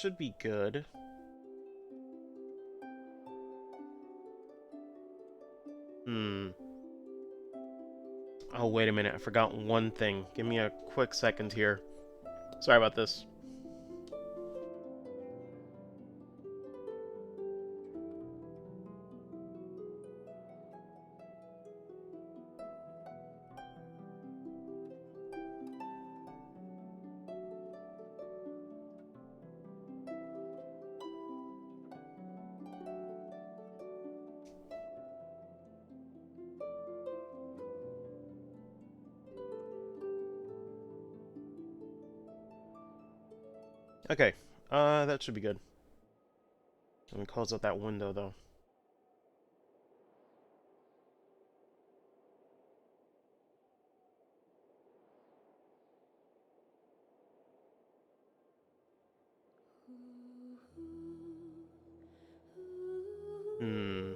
should be good. Hmm. Oh, wait a minute. I forgot one thing. Give me a quick second here. Sorry about this. Okay. That should be good. Let me close out that window, though. Hmm.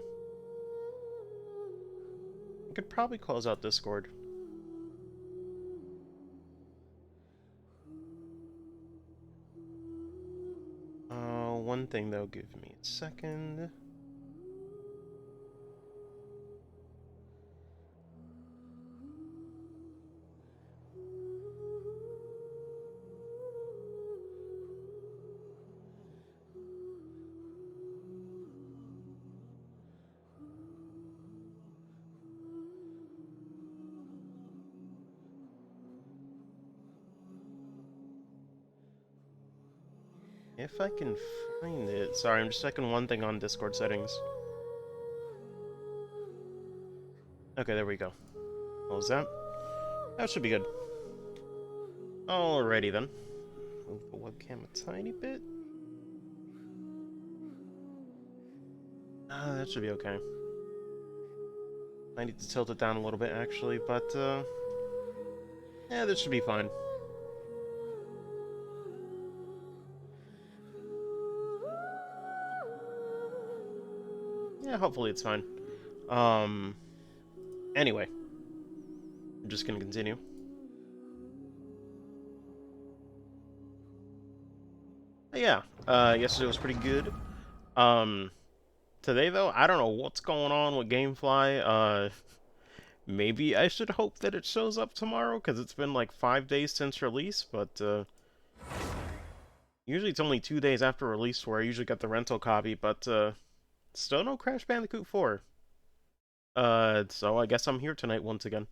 I could probably close out Discord. One thing, though. Give me a second. If I can find it. Sorry, I'm just checking one thing on Discord settings. Okay, there we go. What was that? That should be good. Alrighty then. Move the webcam a tiny bit. That should be okay. I need to tilt it down a little bit, actually, but, yeah, this should be fine. Yeah, hopefully it's fine. Anyway. I'm just gonna continue. Yeah, yesterday was pretty good. Today, though, I don't know what's going on with Gamefly. Maybe I should hope that it shows up tomorrow, because it's been like 5 days since release, but, usually it's only 2 days after release where I usually get the rental copy, but, still no Crash Bandicoot 4. So I guess I'm here tonight once again.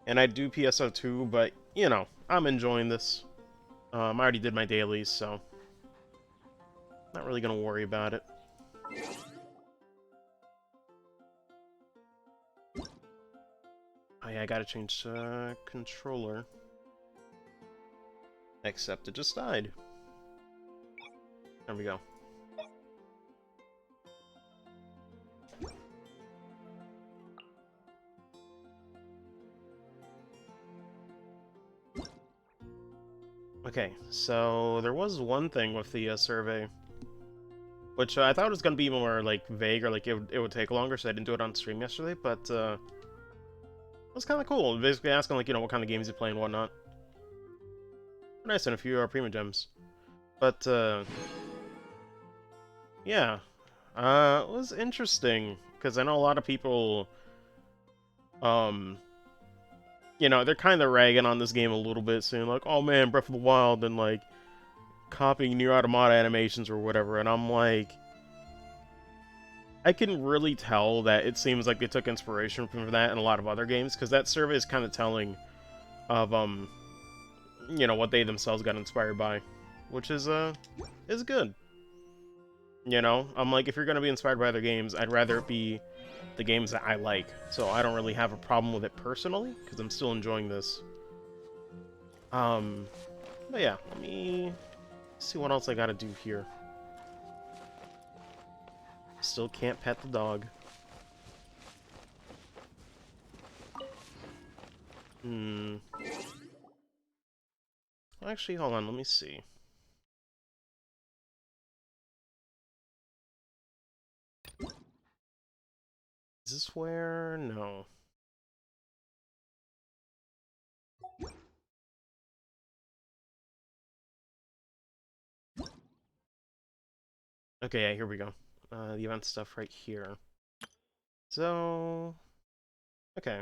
And I do PSO2, but, you know, I'm enjoying this. I already did my dailies, so not really gonna worry about it. Oh yeah, I gotta change controller. Except it just died. There we go. Okay, so there was one thing with the survey, which I thought was gonna be more like vague or like it would take longer, so I didn't do it on stream yesterday. But it was kind of cool. Basically asking like what kind of games you play and whatnot. Nice, and a few Prima Gems. But yeah, it was interesting because I know a lot of people, um, they're kind of ragging on this game a little bit, saying like, "Oh man, Breath of the Wild," and like copying Nier Automata animations or whatever, and I'm like, I can really tell that it seems like they took inspiration from that in a lot of other games, because that survey is kind of telling of what they themselves got inspired by, which is good. I'm like, if you're gonna be inspired by other games, I'd rather it be the games that I like. So I don't really have a problem with it personally, because I'm still enjoying this. But yeah, let me see what else I gotta do here. Still can't pet the dog. Actually, hold on, let me see. Is this where? No. Okay, yeah, here we go. The event stuff right here. So... Okay.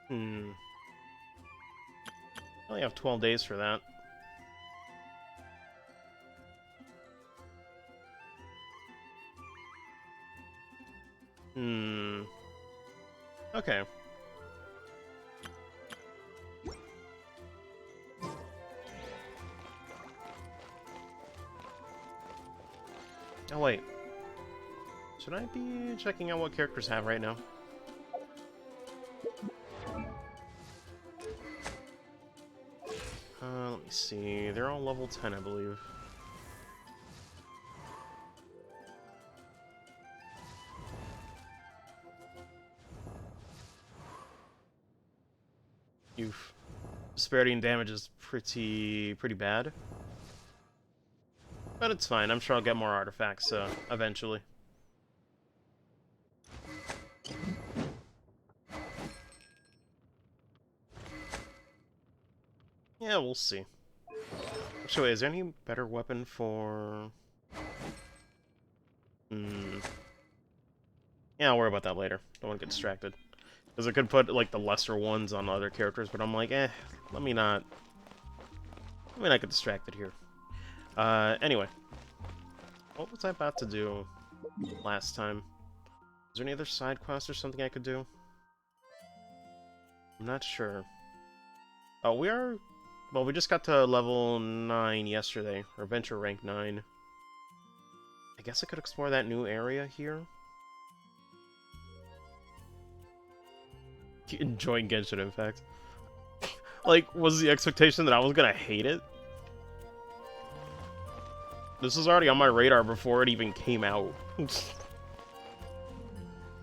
Hmm. I only have 12 days for that. Hmm. Okay. Oh, wait. Should I be checking out what characters have right now? Let me see. They're all level 10, I believe. Oof. Disparity in damage is pretty bad. But it's fine. I'm sure I'll get more artifacts, eventually. Yeah, we'll see. Actually, wait, is there any better weapon for... Hmm... Yeah, I'll worry about that later. Don't want to get distracted. Because I could put, like, the lesser ones on other characters, but I'm like, let me not... Let me not get distracted here. Anyway. What was I about to do last time? Is there any other side quest or something I could do? I'm not sure. Oh, we are... Well, we just got to level 9 yesterday, or Venture rank 9. I guess I could explore that new area here. Enjoying Genshin Impact. Like, was the expectation that I was gonna hate it? This was already on my radar before it even came out.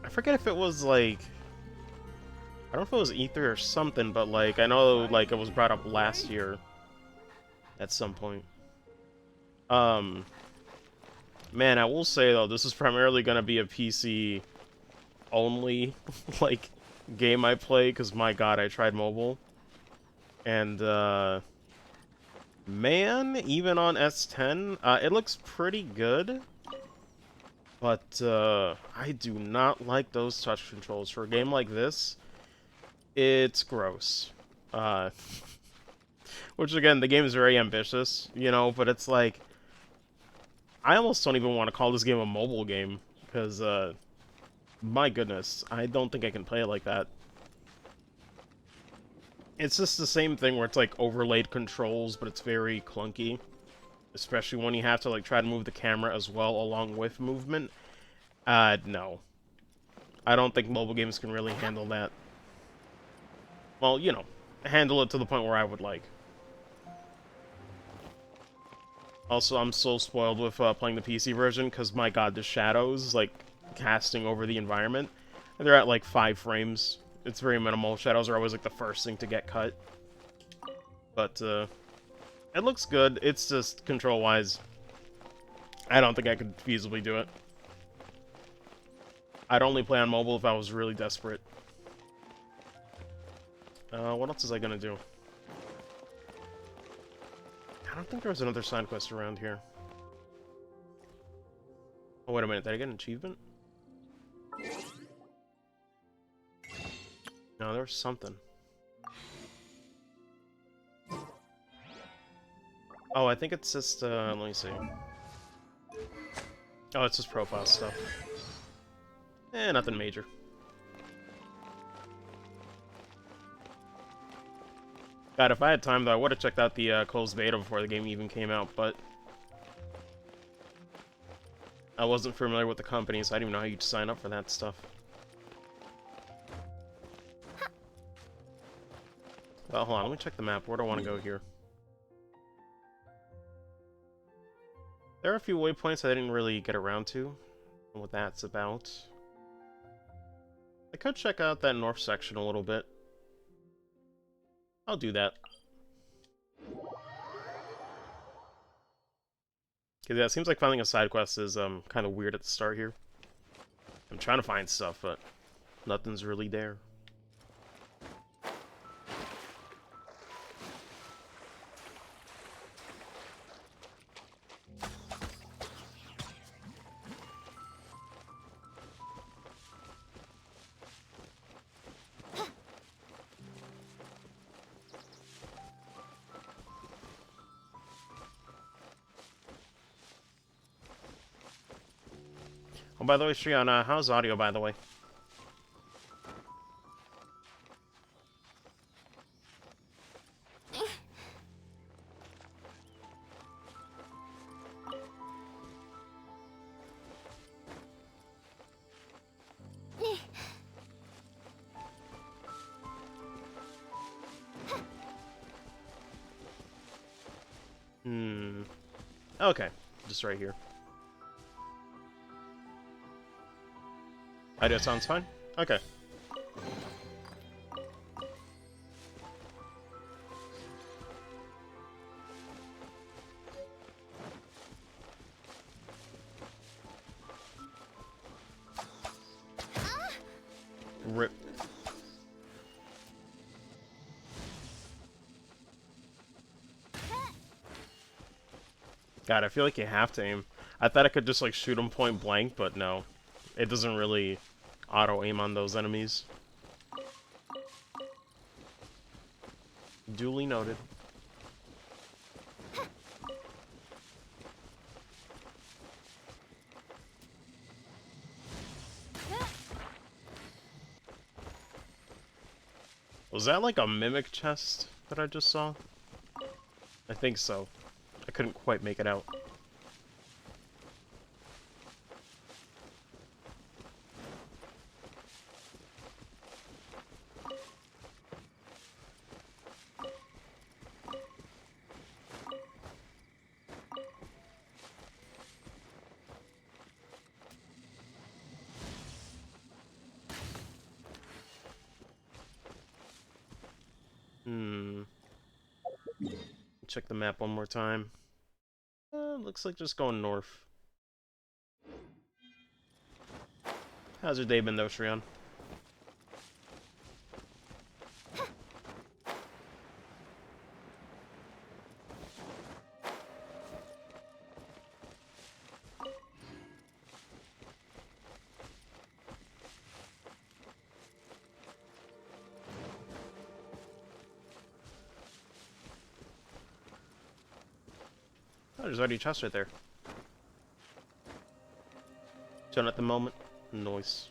I forget if it was, like... I don't know if it was E3 or something, but, like, I know, like, it was brought up last year. At some point. Man, I will say, though, this is primarily gonna be a PC... only, like, game I play, because, my god, I tried mobile. And, man, even on S10, it looks pretty good. But, I do not like those touch controls. For a game like this, it's gross. Which, again, the game is very ambitious, you know, but it's like... I almost don't even want to call this game a mobile game, because, my goodness, I don't think I can play it like that. It's just the same thing where it's, like, overlaid controls, but it's very clunky. Especially when you have to, like, try to move the camera as well along with movement. No. I don't think mobile games can really handle that. Well, you know, handle it to the point where I would like. Also, I'm so spoiled with playing the PC version, because, my god, the shadows, like, casting over the environment, they're at, like, 5 frames. It's very minimal. Shadows are always, like, the first thing to get cut. But, it looks good. It's just, control-wise, I don't think I could feasibly do it. I'd only play on mobile if I was really desperate. What else is I gonna do? I don't think there was another side quest around here. Oh, wait a minute. Did I get an achievement? No, there was something. Oh, I think it's just, let me see. Oh, it's just profile stuff. Nothing major. God, if I had time, though, I would have checked out the closed beta before the game even came out, but... I wasn't familiar with the company, so I didn't even know how you'd sign up for that stuff. Well, hold on, let me check the map. Where do I want to go here? There are a few waypoints I didn't really get around to, and what that's about. I could check out that north section a little bit. I'll do that. Cause yeah, it seems like finding a side quest is kind of weird at the start here. I'm trying to find stuff, but nothing's really there. Oh, by the way, Shriana, how's audio, by the way? Okay, just right here. Audio sounds fine? Okay. Rip. God, I feel like you have to aim. I thought I could just, like, shoot them point blank, but no. It doesn't really auto-aim on those enemies. Duly noted. Was that, like, a mimic chest that I just saw? I think so. I couldn't quite make it out. Check the map one more time. Looks like just going north. How's your day been, though, Shrian? Oh, there's already a chest right there. Chilling at the moment. Noise.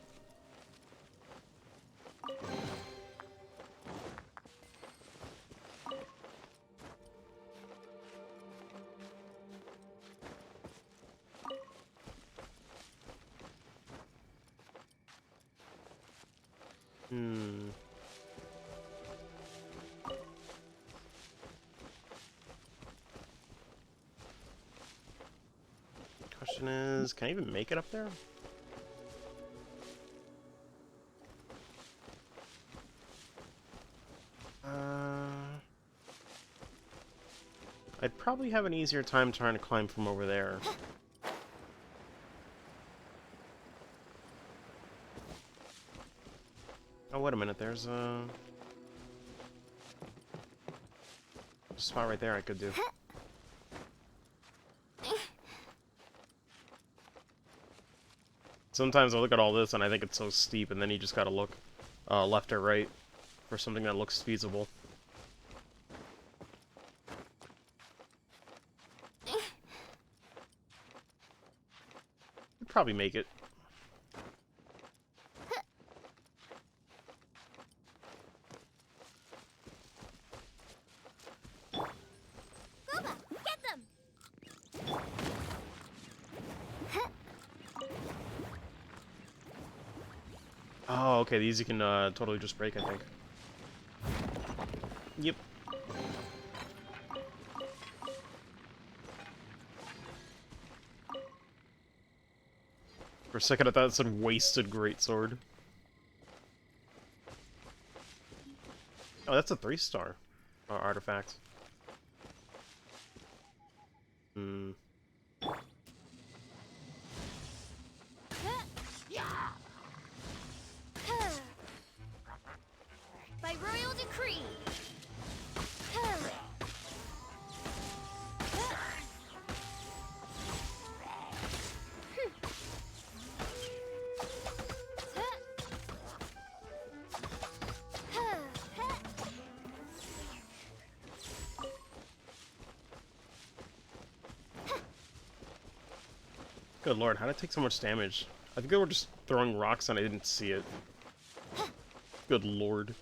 Question is, can I even make it up there? I'd probably have an easier time trying to climb from over there. Oh, wait a minute, there's a spot right there I could do. Sometimes I look at all this and I think it's so steep, and then you just gotta look left or right for something that looks feasible. You'd probably make it. Oh, okay, these you can totally just break, I think. Yep. For a second I thought it said wasted greatsword. Oh, that's a 3-star artifact. Good lord, how did it take so much damage? I think they were just throwing rocks and I didn't see it. Good lord.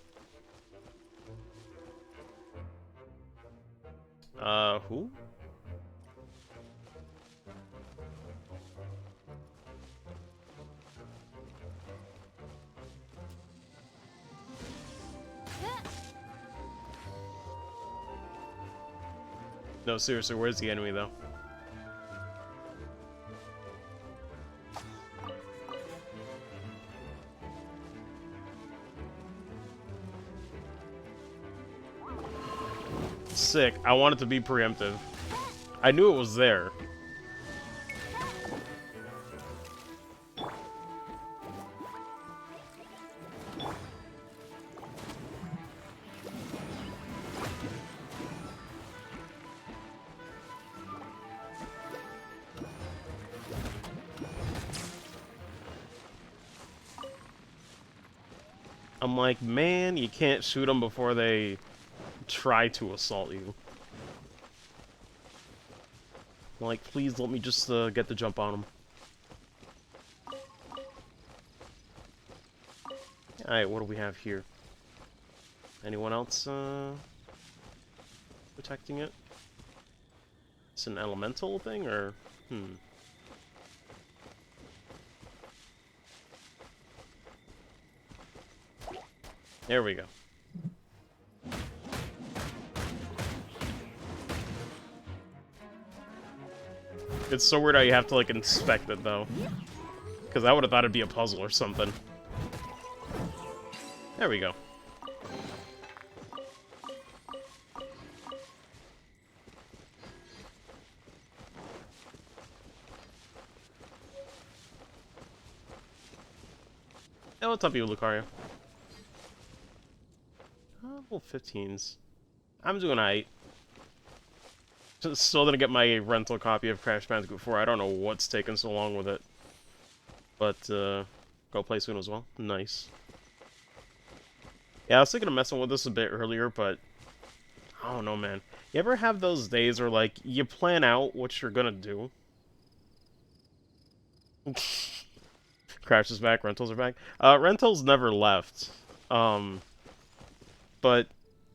Who? No, seriously, where's the enemy, though? Sick. I want it to be preemptive. I knew it was there. I'm like, man, you can't shoot them before they try to assault you. I'm like, please let me just get the jump on them. Alright, what do we have here? Anyone else protecting it? It's an elemental thing, or... There we go. It's so weird how you have to, like, inspect it, though. Because I would have thought it'd be a puzzle or something. There we go. Hey, what's up, you, Lucario? Level 15s. I'm doing alright. Still gonna get my rental copy of Crash Bandicoot 4. I don't know what's taking so long with it. But, go play soon as well. Nice. Yeah, I was thinking of messing with this a bit earlier, but... I don't know, man. You ever have those days where, like, you plan out what you're gonna do? Crash is back, rentals are back. Rentals never left. But,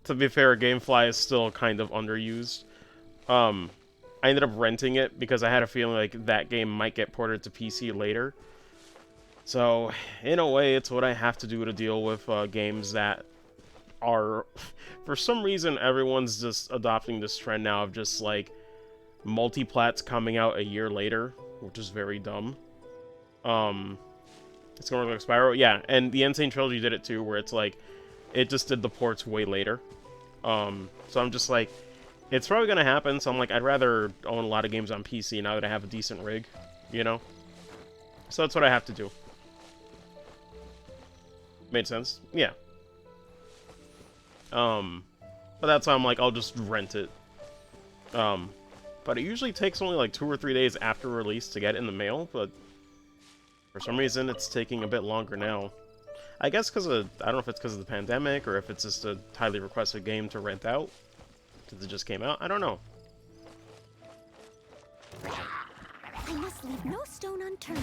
to be fair, Gamefly is still kind of underused. I ended up renting it because I had a feeling like that game might get ported to PC later. So, in a way, it's what I have to do to deal with games that are... For some reason, everyone's just adopting this trend now of just, like, multiplats coming out a year later, which is very dumb. It's going to look like Spyro. Yeah, and the Insane Trilogy did it too, where it's like, it just did the ports way later. So I'm just like... It's probably going to happen, so I'm like, I'd rather own a lot of games on PC now that I have a decent rig, you know? So that's what I have to do. Made sense? Yeah. But that's why I'm like, I'll just rent it. But it usually takes only like 2 or 3 days after release to get in the mail, but for some reason it's taking a bit longer now. I guess because of, I don't know if it's because of the pandemic, or if it's just a highly requested game to rent out. Since it just came out? I don't know. I must leave no stone unturned.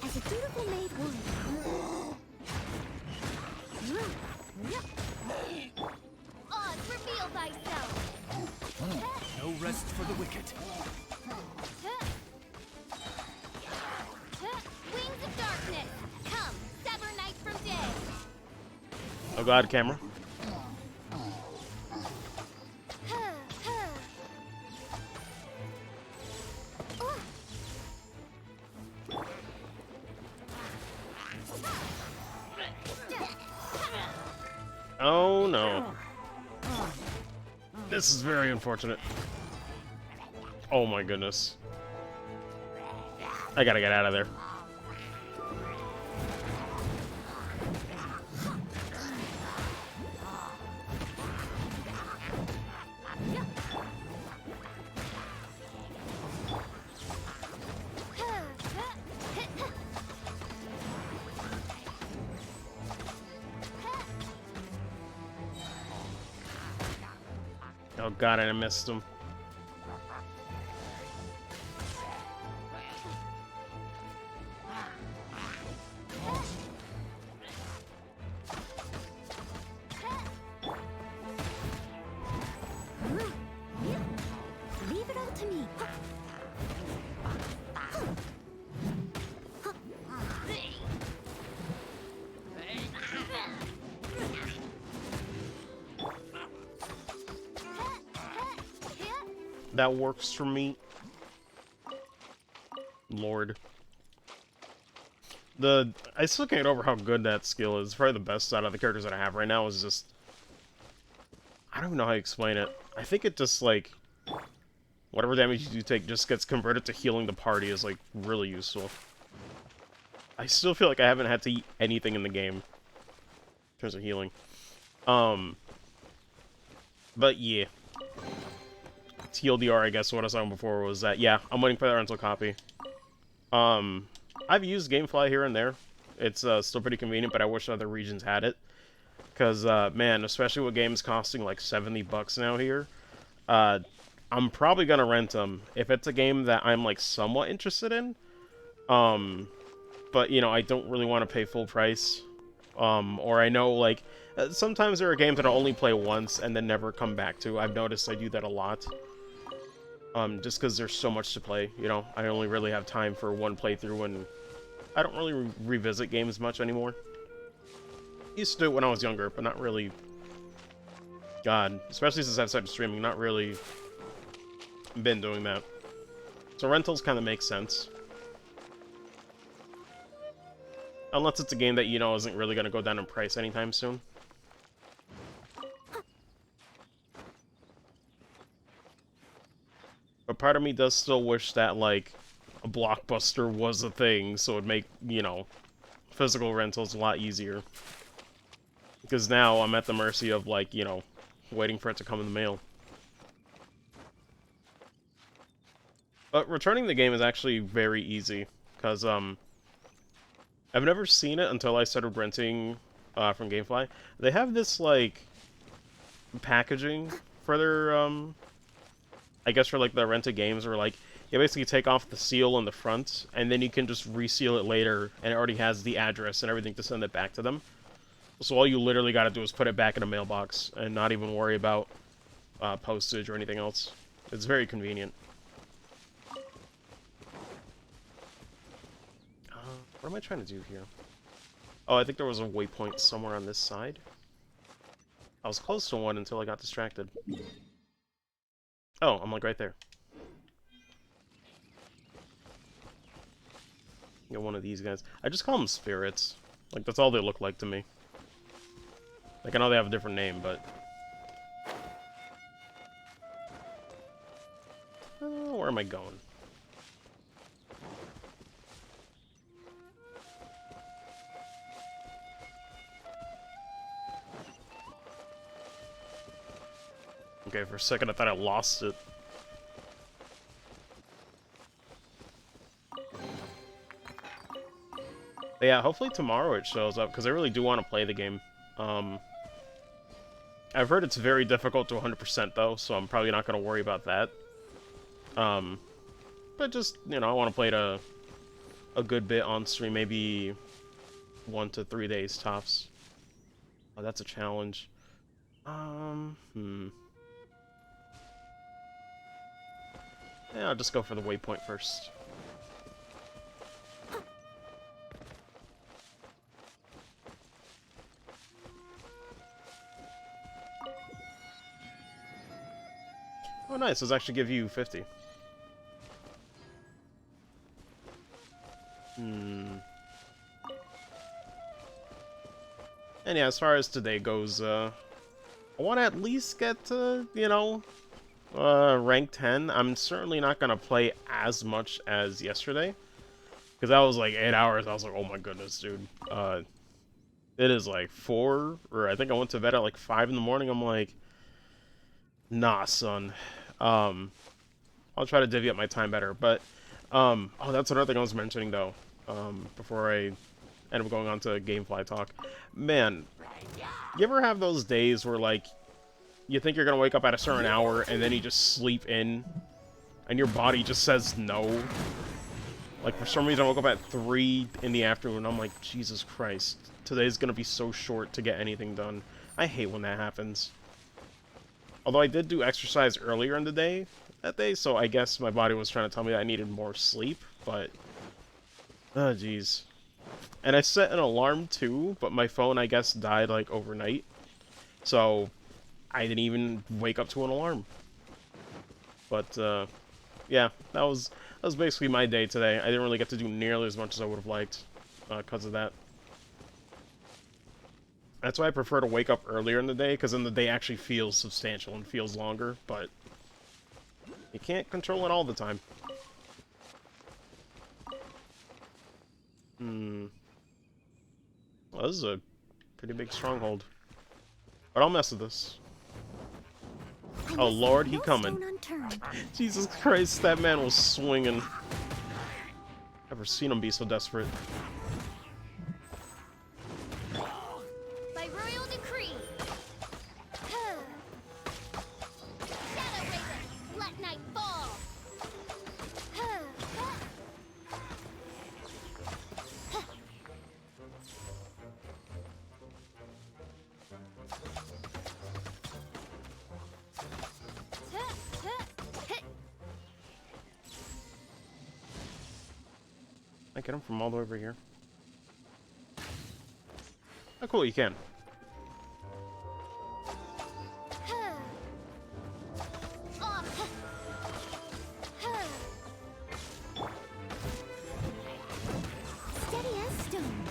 As a dutiful maid would. Oz, reveal thyself! No rest for the wicked. Wings of darkness! Come, sever night from day! Oh god, camera. Oh no. This is very unfortunate. Oh my goodness. I gotta get out of there. Oh god, I missed him. that works for me. Lord. I still can't get over how good that skill is. Probably the best out of the characters that I have right now is just... I don't even know how to explain it. I think it just, like... Whatever damage you do take just gets converted to healing the party is, like, really useful. I still feel like I haven't had to eat anything in the game in terms of healing. But yeah. TLDR, I guess what I was saying before was that, yeah, I'm waiting for that rental copy. I've used Gamefly here and there. It's still pretty convenient, but I wish other regions had it. Because, man, especially with games costing like $70 now here, I'm probably going to rent them if it's a game that I'm like somewhat interested in. But, you know, I don't really want to pay full price. Or I know, like, sometimes there are games that I'll only play once and then never come back to. I've noticed I do that a lot. Just because there's so much to play, you know? I only really have time for one playthrough, and I don't really revisit games much anymore. Used to do it when I was younger, but not really... God, especially since I've started streaming, not really been doing that. So rentals kind of make sense. Unless it's a game that, you know, isn't really going to go down in price anytime soon. But part of me does still wish that, like, a Blockbuster was a thing, so it'd make, you know, physical rentals a lot easier. Because now I'm at the mercy of, like, you know, waiting for it to come in the mail. But returning the game is actually very easy, because, I've never seen it until I started renting from Gamefly. They have this, like, packaging for their, I guess for, like, the rented games, where, like, you basically take off the seal on the front, and then you can just reseal it later, and it already has the address and everything to send it back to them. So all you literally gotta do is put it back in a mailbox, and not even worry about postage or anything else. It's very convenient. What am I trying to do here? Oh, I think there was a waypoint somewhere on this side. I was close to one until I got distracted. Oh, I'm like right there. Get one of these guys. I just call them spirits. Like, that's all they look like to me. Like, I know they have a different name, but... where am I going? Okay, for a second I thought I lost it. But yeah, hopefully tomorrow it shows up, because I really do want to play the game. I've heard it's very difficult to 100% though, so I'm probably not going to worry about that. But just, you know, I want to play it a good bit on stream, maybe 1 to 3 days tops. Oh, that's a challenge. Yeah, I'll just go for the waypoint first. Oh, nice. Those actually give you 50. And yeah, as far as today goes, I want to at least get to, you know, rank 10. I'm certainly not going to play as much as yesterday. Because that was like 8 hours. I was like, oh my goodness, dude. It is like 4, or I think I went to bed at like 5 in the morning. I'm like, nah, son. I'll try to divvy up my time better. But, oh, that's another thing I was mentioning, though, before I end up going on to Gamefly talk. Man, you ever have those days where, like, you think you're gonna wake up at a certain hour, and then you just sleep in, and your body just says no? Like, for some reason, I woke up at 3 in the afternoon, and I'm like, Jesus Christ, today's gonna be so short to get anything done. I hate when that happens. Although I did do exercise earlier in the day, that day, so I guess my body was trying to tell me that I needed more sleep, but... oh, jeez. And I set an alarm, too, but my phone, I guess, died, like, overnight. So, I didn't even wake up to an alarm. But yeah, that was basically my day today. I didn't really get to do nearly as much as I would have liked because of that. That's why I prefer to wake up earlier in the day, because then the day actually feels substantial and feels longer, but you can't control it all the time. Well, this is a pretty big stronghold. But I'll mess with this. Oh lord, he coming. Jesus Christ, that man was swinging. Never seen him be so desperate. By royal decree. Shadow Raven, let night fall. I get him from all the way over here. Oh cool, you can. Steady as stone.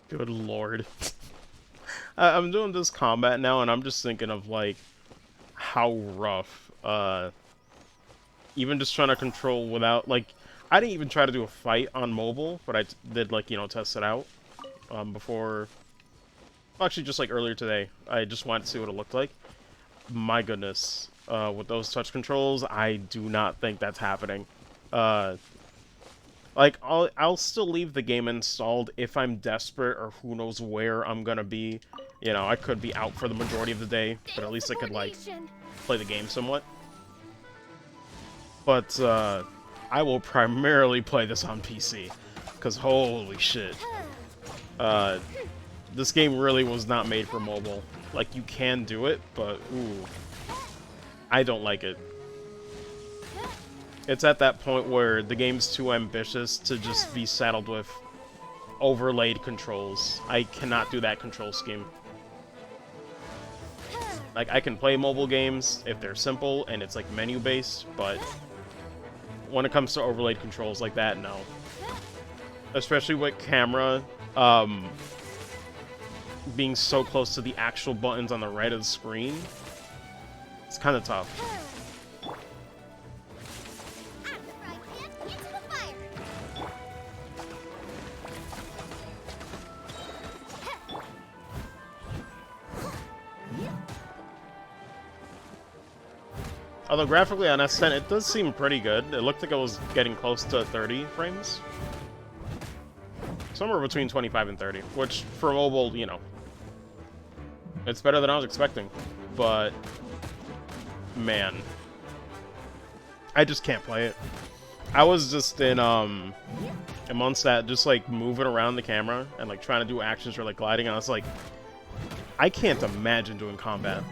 Good lord. I'm doing this combat now, and I'm just thinking of, like, how rough, even just trying to control without, like, I didn't even try to do a fight on mobile, but I did, like, you know, test it out, before, well, actually, just, like, earlier today. I just wanted to see what it looked like. My goodness, with those touch controls, I do not think that's happening. Like, I'll still leave the game installed if I'm desperate or who knows where I'm gonna be. You know, I could be out for the majority of the day, but at least I could, like, play the game somewhat. But, I will primarily play this on PC, because holy shit. This game really was not made for mobile. Like, you can do it, but, ooh, I don't like it. It's at that point where the game's too ambitious to just be saddled with overlaid controls. I cannot do that control scheme. Like, I can play mobile games if they're simple and it's, like, menu-based, but when it comes to overlaid controls like that, no. Especially with camera, being so close to the actual buttons on the right of the screen, it's kind of tough. Although graphically on S10, it does seem pretty good. It looked like it was getting close to 30 frames. Somewhere between 25 and 30, which for mobile, you know, it's better than I was expecting. But, man, I just can't play it. I was just in Mondstadt just, like, moving around the camera and, like, trying to do actions or, like, gliding, and I was like, I can't imagine doing combat.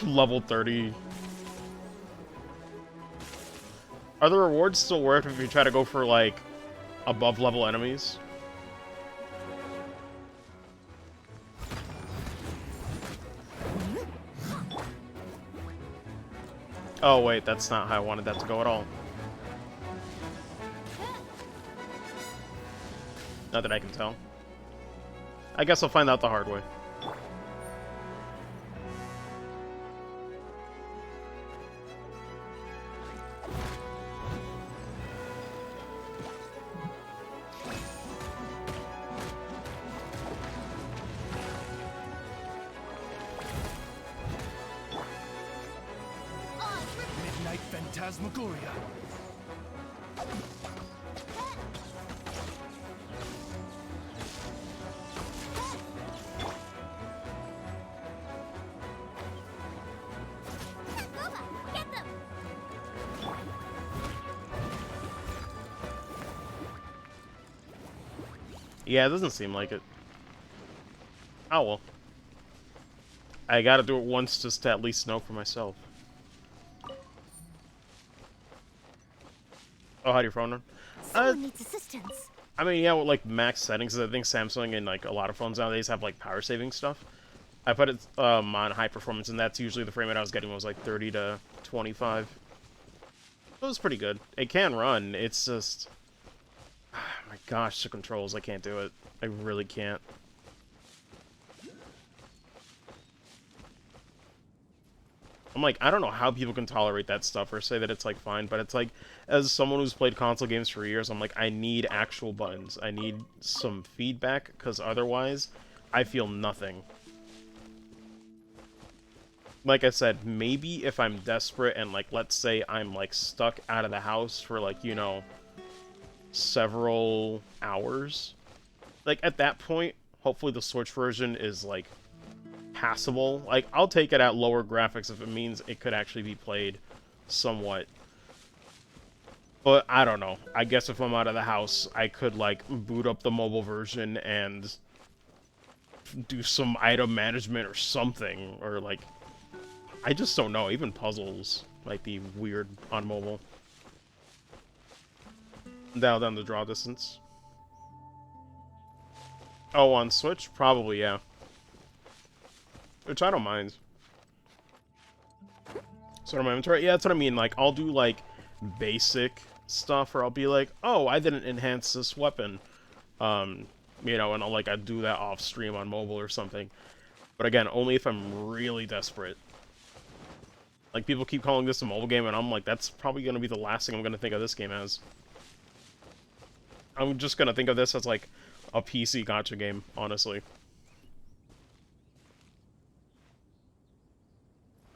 Level 30. Are the rewards still worth if you try to go for, like, above level enemies? Oh wait, that's not how I wanted that to go at all. Not that I can tell. I guess I'll find out the hard way. Midnight Phantasmagoria. Get them! Yeah, it doesn't seem like it. Oh well. I gotta do it once just to at least know for myself. Oh, how do you phone her? Someone needs assistance. I mean, yeah, with like max settings, I think Samsung and like a lot of phones nowadays have like power saving stuff. I put it on high performance, and that's usually the frame rate I was getting was like 30 to 25. It was pretty good. It can run. It's just, my gosh, the controls, I can't do it. I really can't. I'm like, I don't know how people can tolerate that stuff or say that it's like fine, but it's like, as someone who's played console games for years, I'm like, I need actual buttons. I need some feedback, because otherwise, I feel nothing. Like I said, maybe if I'm desperate and, like, let's say I'm, like, stuck out of the house for, like, you know, several hours. Like, at that point, hopefully the Switch version is, like, passable. Like, I'll take it at lower graphics if it means it could actually be played somewhat. But, I don't know. I guess if I'm out of the house, I could, like, boot up the mobile version and do some item management or something. Or, like, I just don't know. Even puzzles might be weird on mobile. Dial down the draw distance. Oh, on Switch? Probably, yeah. Which I don't mind. Sort of my inventory. Yeah, that's what I mean. Like, I'll do, like, basic stuff, or I'll be like, oh, I didn't enhance this weapon. You know, and I'd do that off stream on mobile or something. But again, only if I'm really desperate. Like, people keep calling this a mobile game, and I'm like, that's probably going to be the last thing I'm going to think of this game as. I'm just going to think of this as, like, a PC gacha game, honestly.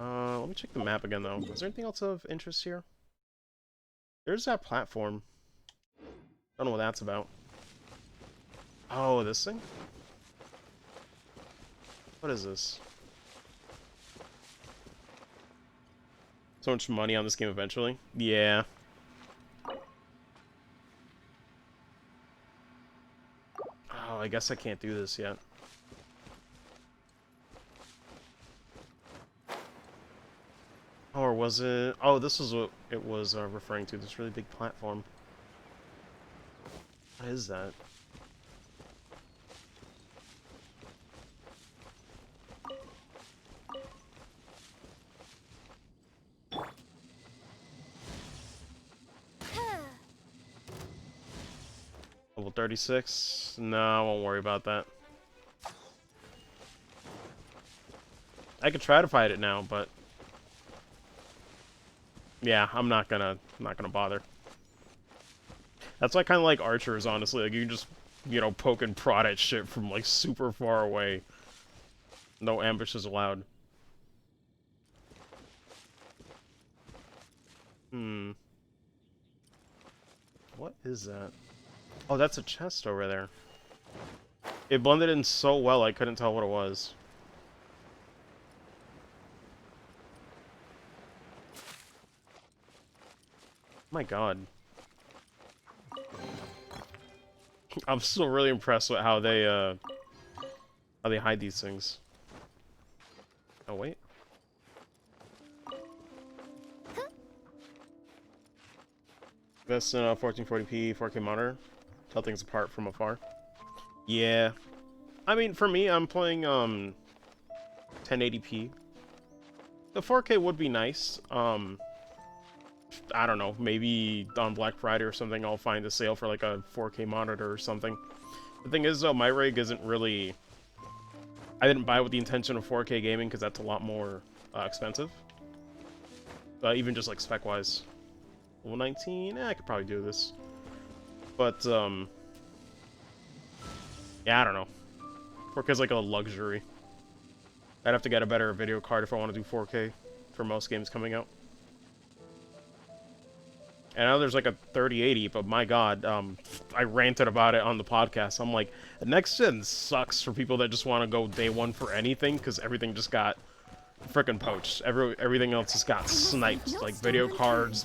Let me check the map again, though. Is there anything else of interest here? There's that platform. Don't know what that's about. Oh, this thing? What is this? So much money on this game eventually? Yeah. Oh, I guess I can't do this yet. Or was it... Oh, this was what it was referring to, this really big platform. What is that? Level 36? No, I won't worry about that. I could try to fight it now, but... Yeah, I'm not gonna bother. That's why I kinda like archers, honestly. Like, you can just, you know, poke and prod at shit from, like, super far away. No ambushes allowed. What is that? Oh, that's a chest over there. It blended in so well, I couldn't tell what it was. My god. I'm still really impressed with how they hide these things. Oh, wait. Best in 1440p, 4K monitor. Tell things apart from afar. Yeah. I mean, for me, I'm playing 1080p. The 4K would be nice. I don't know, maybe on Black Friday or something I'll find a sale for like a 4K monitor or something. The thing is, though, my rig isn't really... I didn't buy it with the intention of 4K gaming because that's a lot more expensive. Even just like spec-wise. Level 19? I could probably do this. But, yeah, I don't know. 4K is like a luxury. I'd have to get a better video card if I want to do 4K for most games coming out. And I know there's like a 3080, but my god, I ranted about it on the podcast. I'm like, next gen sucks for people that just want to go day one for anything, because everything just got frickin' poached. Everything else just got sniped. Like, video cards,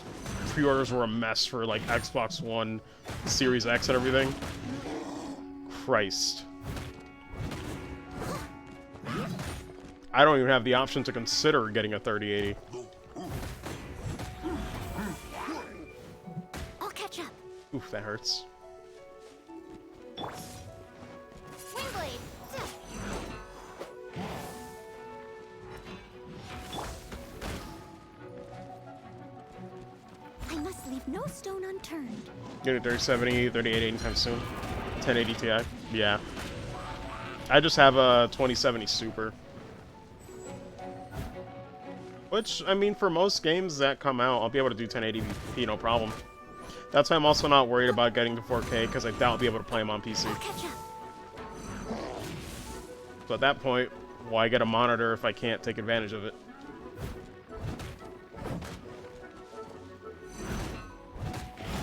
pre-orders were a mess for like Xbox One, Series X and everything. Christ. I don't even have the option to consider getting a 3080. I'll catch up. Oof, that hurts. Windblade. I must leave no stone unturned. Get a 3070, 3080 anytime soon. 1080 Ti. Yeah. I just have a 2070 Super. Which, I mean, for most games that come out, I'll be able to do 1080p, no problem. That's why I'm also not worried about getting to 4K, because I doubt I'll be able to play them on PC. I'll catch up. So at that point, why get a monitor if I can't take advantage of it?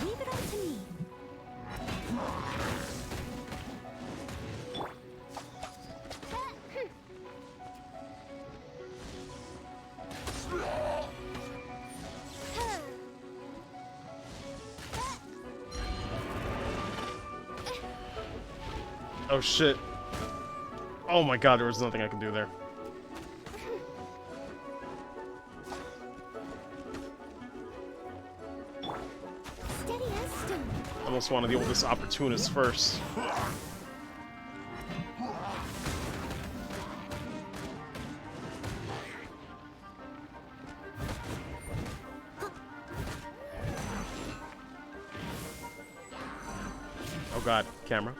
Leave it all to me. Oh shit. Oh my god, there was nothing I could do there. Steady as stone. Almost want to deal with this opportunist first. Oh god, camera.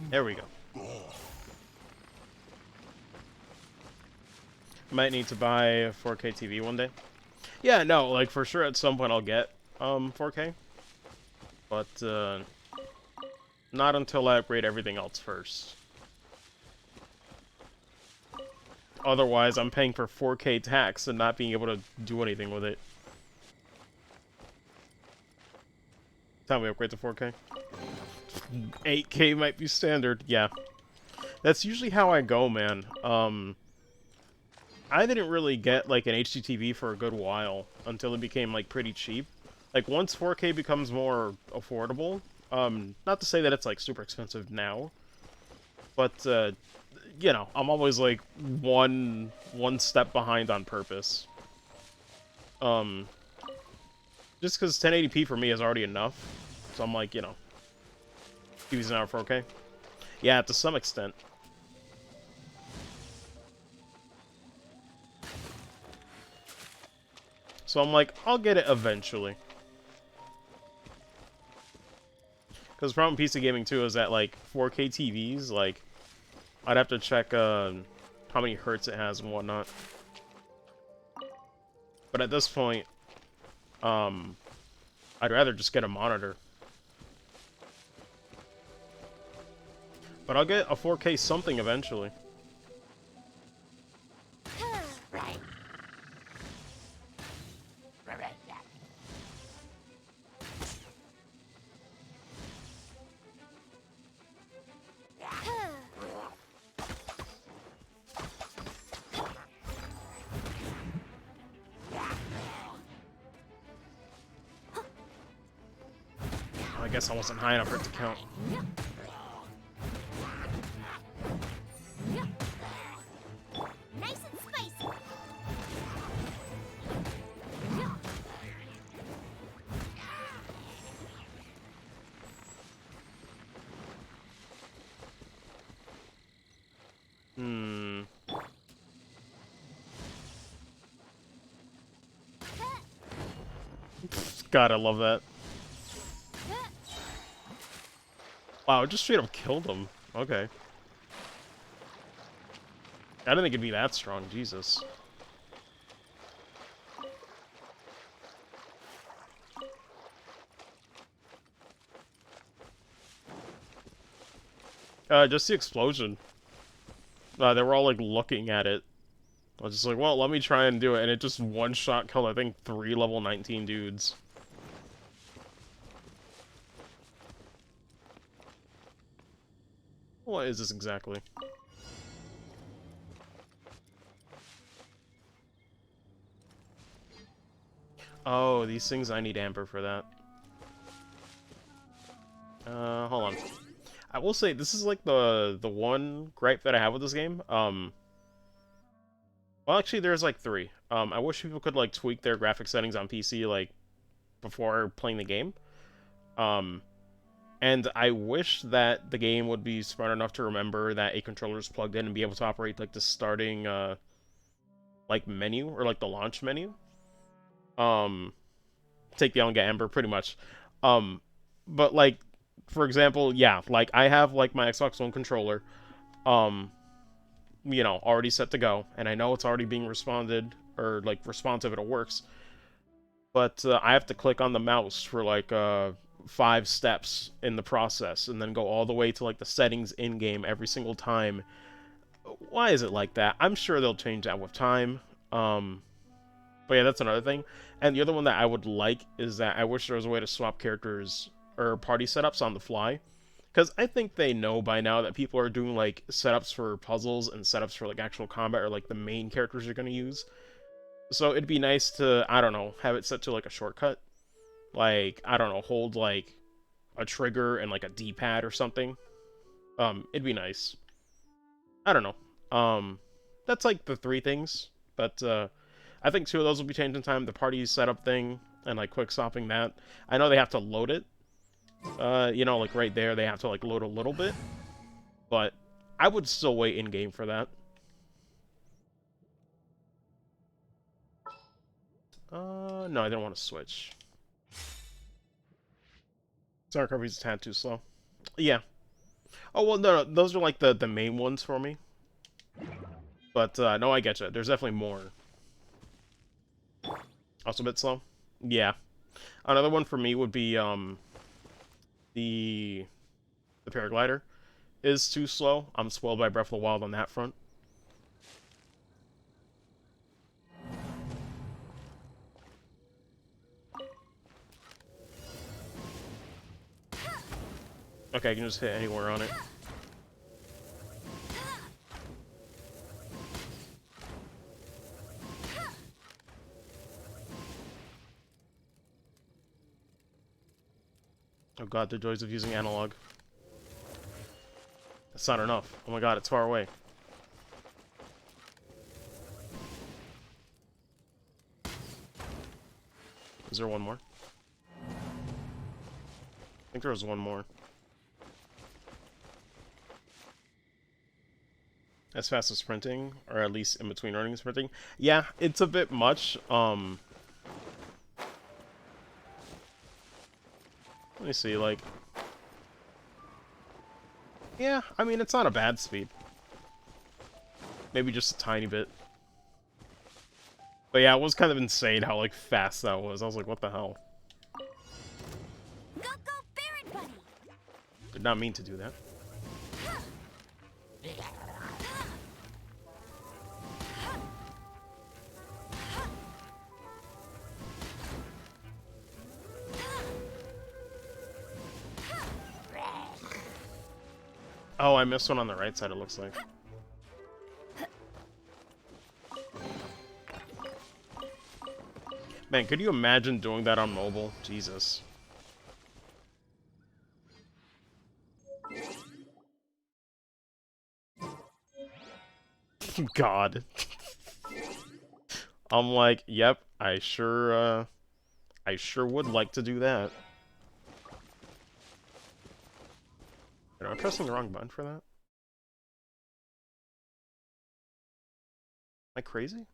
There we go. Might need to buy a 4K TV one day. Yeah, no, like for sure at some point I'll get 4K. But not until I upgrade everything else first. Otherwise, I'm paying for 4K tax and not being able to do anything with it. Time we upgrade to 4K. 8K might be standard, yeah. That's usually how I go, man. I didn't really get, like, an HDTV for a good while until it became, like, pretty cheap. Like, once 4K becomes more affordable, not to say that it's, like, super expensive now, but, you know, I'm always, like, one step behind on purpose. Just because 1080p for me is already enough, so I'm like, you know, TV's now 4K. Yeah, to some extent. So I'm like, I'll get it eventually. Because the problem with PC gaming too is that, like, 4K TVs, like, I'd have to check how many hertz it has and whatnot. But at this point, I'd rather just get a monitor. But I'll get a 4K something eventually. Right. I guess I wasn't high enough for it to count. Nice and spicy. God, I love that. Wow, it just straight up killed him. Okay. I didn't think it'd be that strong, Jesus. Just the explosion. They were all, like, looking at it. I was just like, well, let me try and do it, and it just one-shot killed, I think, 3 level 19 dudes. What is this exactly? Oh, these things, I need Amber for that. Hold on. I will say, this is like the one gripe that I have with this game. Well, actually, there's like three. I wish people could like tweak their graphic settings on PC like before playing the game. Um, and I wish that the game would be smart enough to remember that a controller is plugged in and be able to operate like the starting like menu or like the launch menu. Um, take the Young Amber pretty much. Um, but like for example, yeah, like I have like my Xbox One controller. Um, already set to go, and I know it's already being responded or like responsive. It works, but I have to click on the mouse for like 5 steps in the process, and then go all the way to like the settings in game every single time. Why is it like that? I'm sure they'll change that with time. But yeah, that's another thing. And the other one that I would like is that I wish there was a way to swap characters or party setups on the fly. Because I think they know by now that people are doing like setups for puzzles and setups for like actual combat or like the main characters you're going to use. So it'd be nice to, I don't know, have it set to like a shortcut. Like, I don't know, hold like a trigger and like a D-pad or something. It'd be nice. I don't know. That's like the three things. But I think 2 of those will be changed in time. The party setup thing and like quick stopping that. I know they have to load it. Like right there, they have to like load a little bit. But I would still wait in game for that. No, I didn't want to switch. Sorry, recovery's a tad too slow. Yeah. Oh well, no, those are like the main ones for me. But no, I get you. There's definitely more. Also a bit slow. Yeah. Another one for me would be the paraglider is too slow. I'm spoiled by Breath of the Wild on that front. Okay, I can just hit anywhere on it. Oh god, the joys of using analog. That's not enough. Oh my god, it's far away. Is there one more? I think there was one more. As fast as sprinting, or at least in between running and sprinting. Yeah, it's a bit much. Let me see, like... Yeah, I mean, it's not a bad speed. Maybe just a tiny bit. But yeah, it was kind of insane how, like, fast that was. I was like, what the hell? Go, go, Baron Buddy! Did not mean to do that. Oh, I missed one on the right side, it looks like. Man, could you imagine doing that on mobile? Jesus. God. I'm like, yep, I sure would like to do that. Am I pressing the wrong button for that? Am I crazy?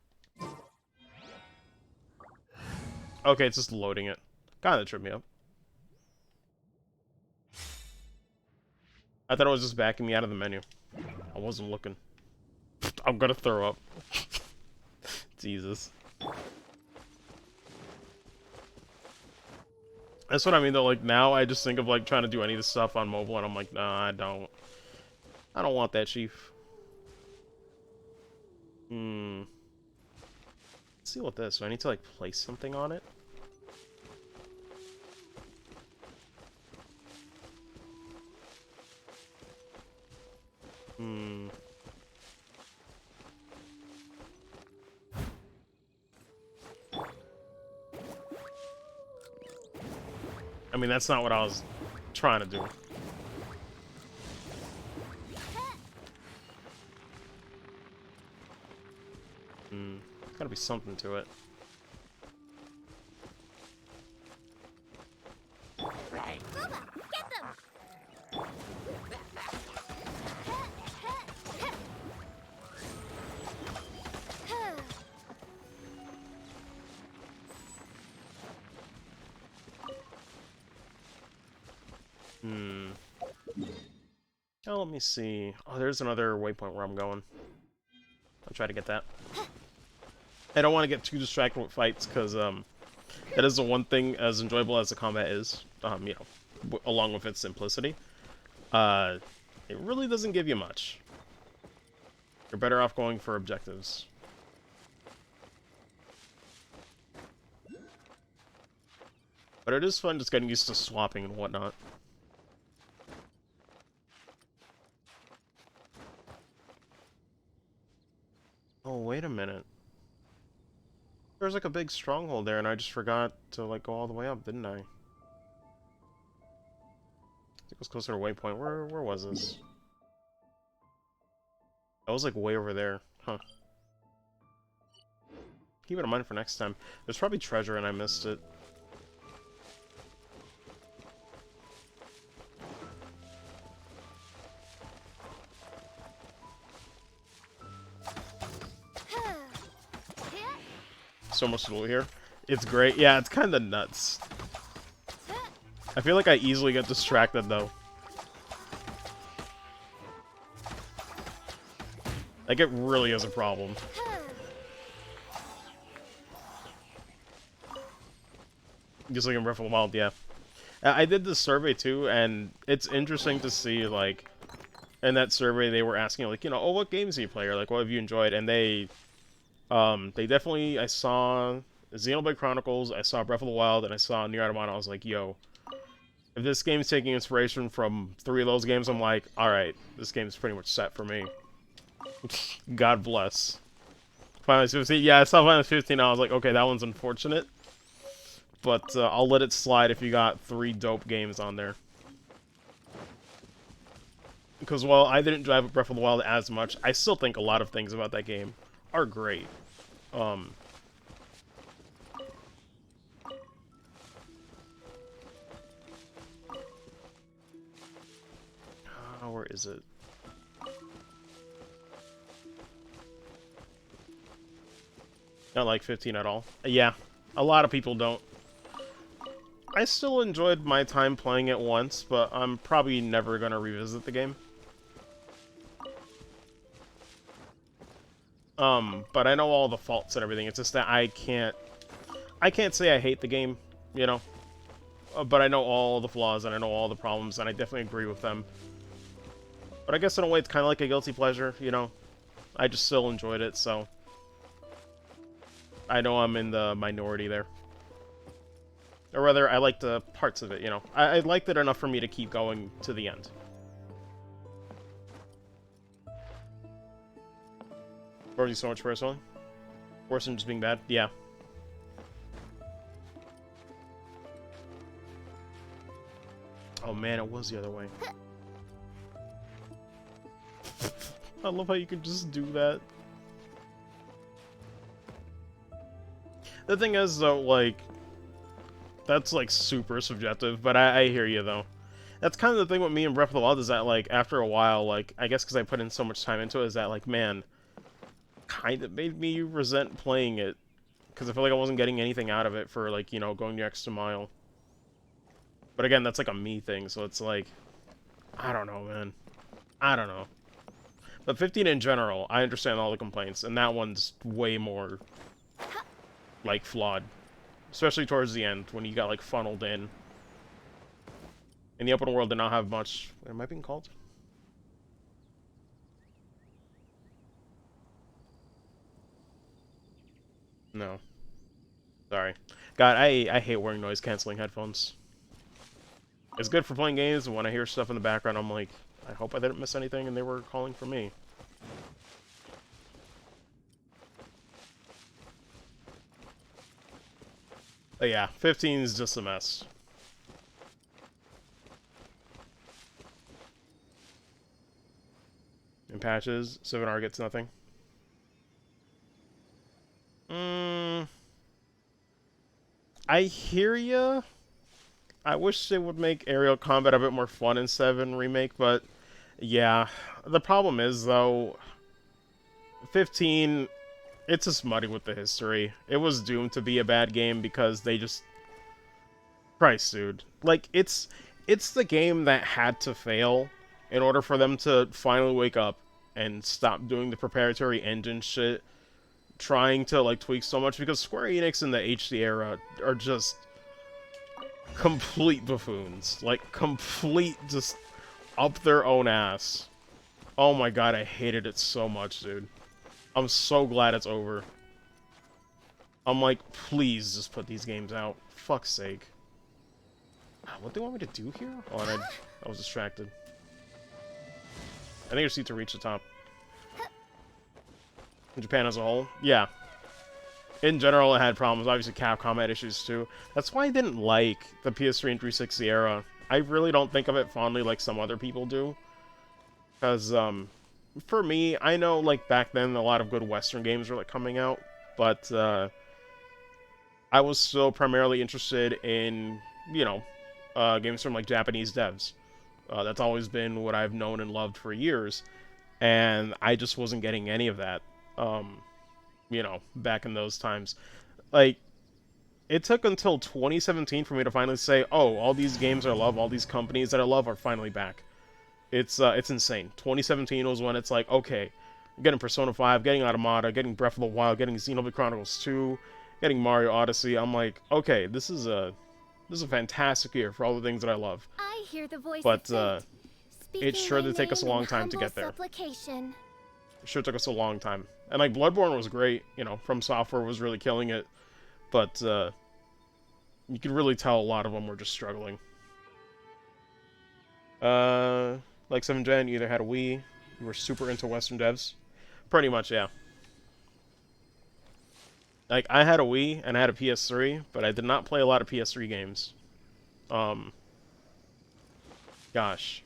Okay, it's just loading it. God, that tripped me up. I thought it was just backing me out of the menu. I wasn't looking. I'm gonna throw up. Jesus. That's what I mean though, like now I just think of like trying to do any of this stuff on mobile and I'm like, nah, I don't. I don't want that, Chief. Let's deal with this. Do I need to like place something on it? Hmm. I mean, that's not what I was trying to do. Hmm. There's gotta be something to it. Booba, get them! Hmm. Oh, let me see. Oh, there's another waypoint where I'm going. I'll try to get that. I don't want to get too distracted with fights, because, that is the one thing, as enjoyable as the combat is, you know, along with its simplicity, it really doesn't give you much. You're better off going for objectives. But it is fun just getting used to swapping and whatnot. Oh, wait a minute. There's like a big stronghold there, and I just forgot to like go all the way up, didn't I? It was closer to Waypoint. Where was this? I was like way over there. Huh. Keep it in mind for next time. There's probably treasure and I missed it. So much to do here. It's great. Yeah, it's kind of nuts. I feel like I easily get distracted though. Like, it really is a problem. Just like in Breath of the Wild, yeah. I did this survey too, and it's interesting to see, like, in that survey they were asking, like, you know, oh, what games do you play, or like, what have you enjoyed? And they definitely, I saw Xenoblade Chronicles, I saw Breath of the Wild, and I saw Nier Automata. I was like, yo, if this game's taking inspiration from 3 of those games, I'm like, alright, this game's pretty much set for me. God bless. Final Fantasy 15, yeah, I saw Final Fantasy 15, I was like, okay, that one's unfortunate. But I'll let it slide if you got 3 dope games on there. Because while I didn't drive Breath of the Wild as much, I still think a lot of things about that game are great. Where is it? Not like 15 at all. Yeah, a lot of people don't. I still enjoyed my time playing it once, but I'm probably never going to revisit the game. But I know all the faults and everything. It's just that I can't say I hate the game, you know? But I know all the flaws, and I know all the problems, and I definitely agree with them. But I guess in a way it's kind of like a guilty pleasure, you know? I just still enjoyed it, so... I know I'm in the minority there. Or rather, I liked the parts of it, you know? I liked it enough for me to keep going to the end. Or you so much personally? Worse than just being bad? Yeah. Oh man, it was the other way. I love how you could just do that. The thing is, though, like... That's, like, super subjective, but I hear you, though. That's kind of the thing with me and Breath of the Wild, is that, like, after a while, like, I guess because I put in so much time into it, is that, like, man... kind of made me resent playing it. Because I feel like I wasn't getting anything out of it for, like, you know, going the extra mile. But again, that's like a me thing, so it's like... I don't know, man. I don't know. But 15 in general, I understand all the complaints, and that one's way more, like, flawed. Especially towards the end, when you got, like, funneled in. And the open world did not have much... What am I being called? No. Sorry. God, I hate wearing noise-canceling headphones. It's good for playing games, and when I hear stuff in the background, I'm like, I hope I didn't miss anything and they were calling for me. But yeah, 15 is just a mess. In patches, 7R gets nothing. I hear ya. I wish they would make aerial combat a bit more fun in 7 Remake, but yeah. The problem is, though, 15, it's just muddy with the history. It was doomed to be a bad game because they just... Christ, dude. Like, it's the game that had to fail in order for them to finally wake up and stop doing the proprietary engine shit, trying to, like, tweak so much, because Square Enix in the HD era are just complete buffoons. Like, complete, just up their own ass. Oh my god, I hated it so much, dude. I'm so glad it's over. I'm like, please just put these games out. Fuck's sake. What do they want me to do here? Oh, and I was distracted. I think I just need to reach the top. In Japan as a whole? Yeah. In general, it had problems. Obviously, Capcom had issues too. That's why I didn't like the PS3 and 360 era. I really don't think of it fondly like some other people do. Because, for me, I know, like, back then, a lot of good Western games were, like, coming out. But, I was still primarily interested in, you know, games from, like, Japanese devs. That's always been what I've known and loved for years. And I just wasn't getting any of that, you know, back in those times. Like, it took until 2017 for me to finally say, oh, all these games I love, all these companies that I love are finally back. It's insane. 2017 was when it's like, okay, I'm getting Persona 5, getting Automata, getting Breath of the Wild, getting Xenoblade Chronicles 2, getting Mario Odyssey. I'm like, okay, this is a fantastic year for all the things that I love. I hear the voice But of fate, it's speaking sure my to take us a name long in time to humble get there. supplication. It sure took us a long time. And like Bloodborne was great, you know, From Software was really killing it, but you could really tell a lot of them were just struggling. Like 7 Gen, you either had a Wii, you were super into Western devs. Pretty much, yeah. Like, I had a Wii and I had a PS3, but I did not play a lot of PS3 games. Gosh.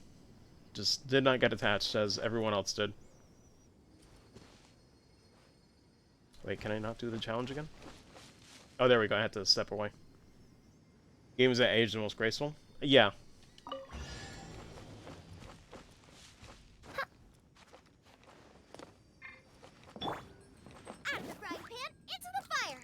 Just did not get attached as everyone else did. Wait, can I not do the challenge again? Oh, there we go, I had to step away. Games that age the most graceful? Yeah. Out of the frying pan, into the fire.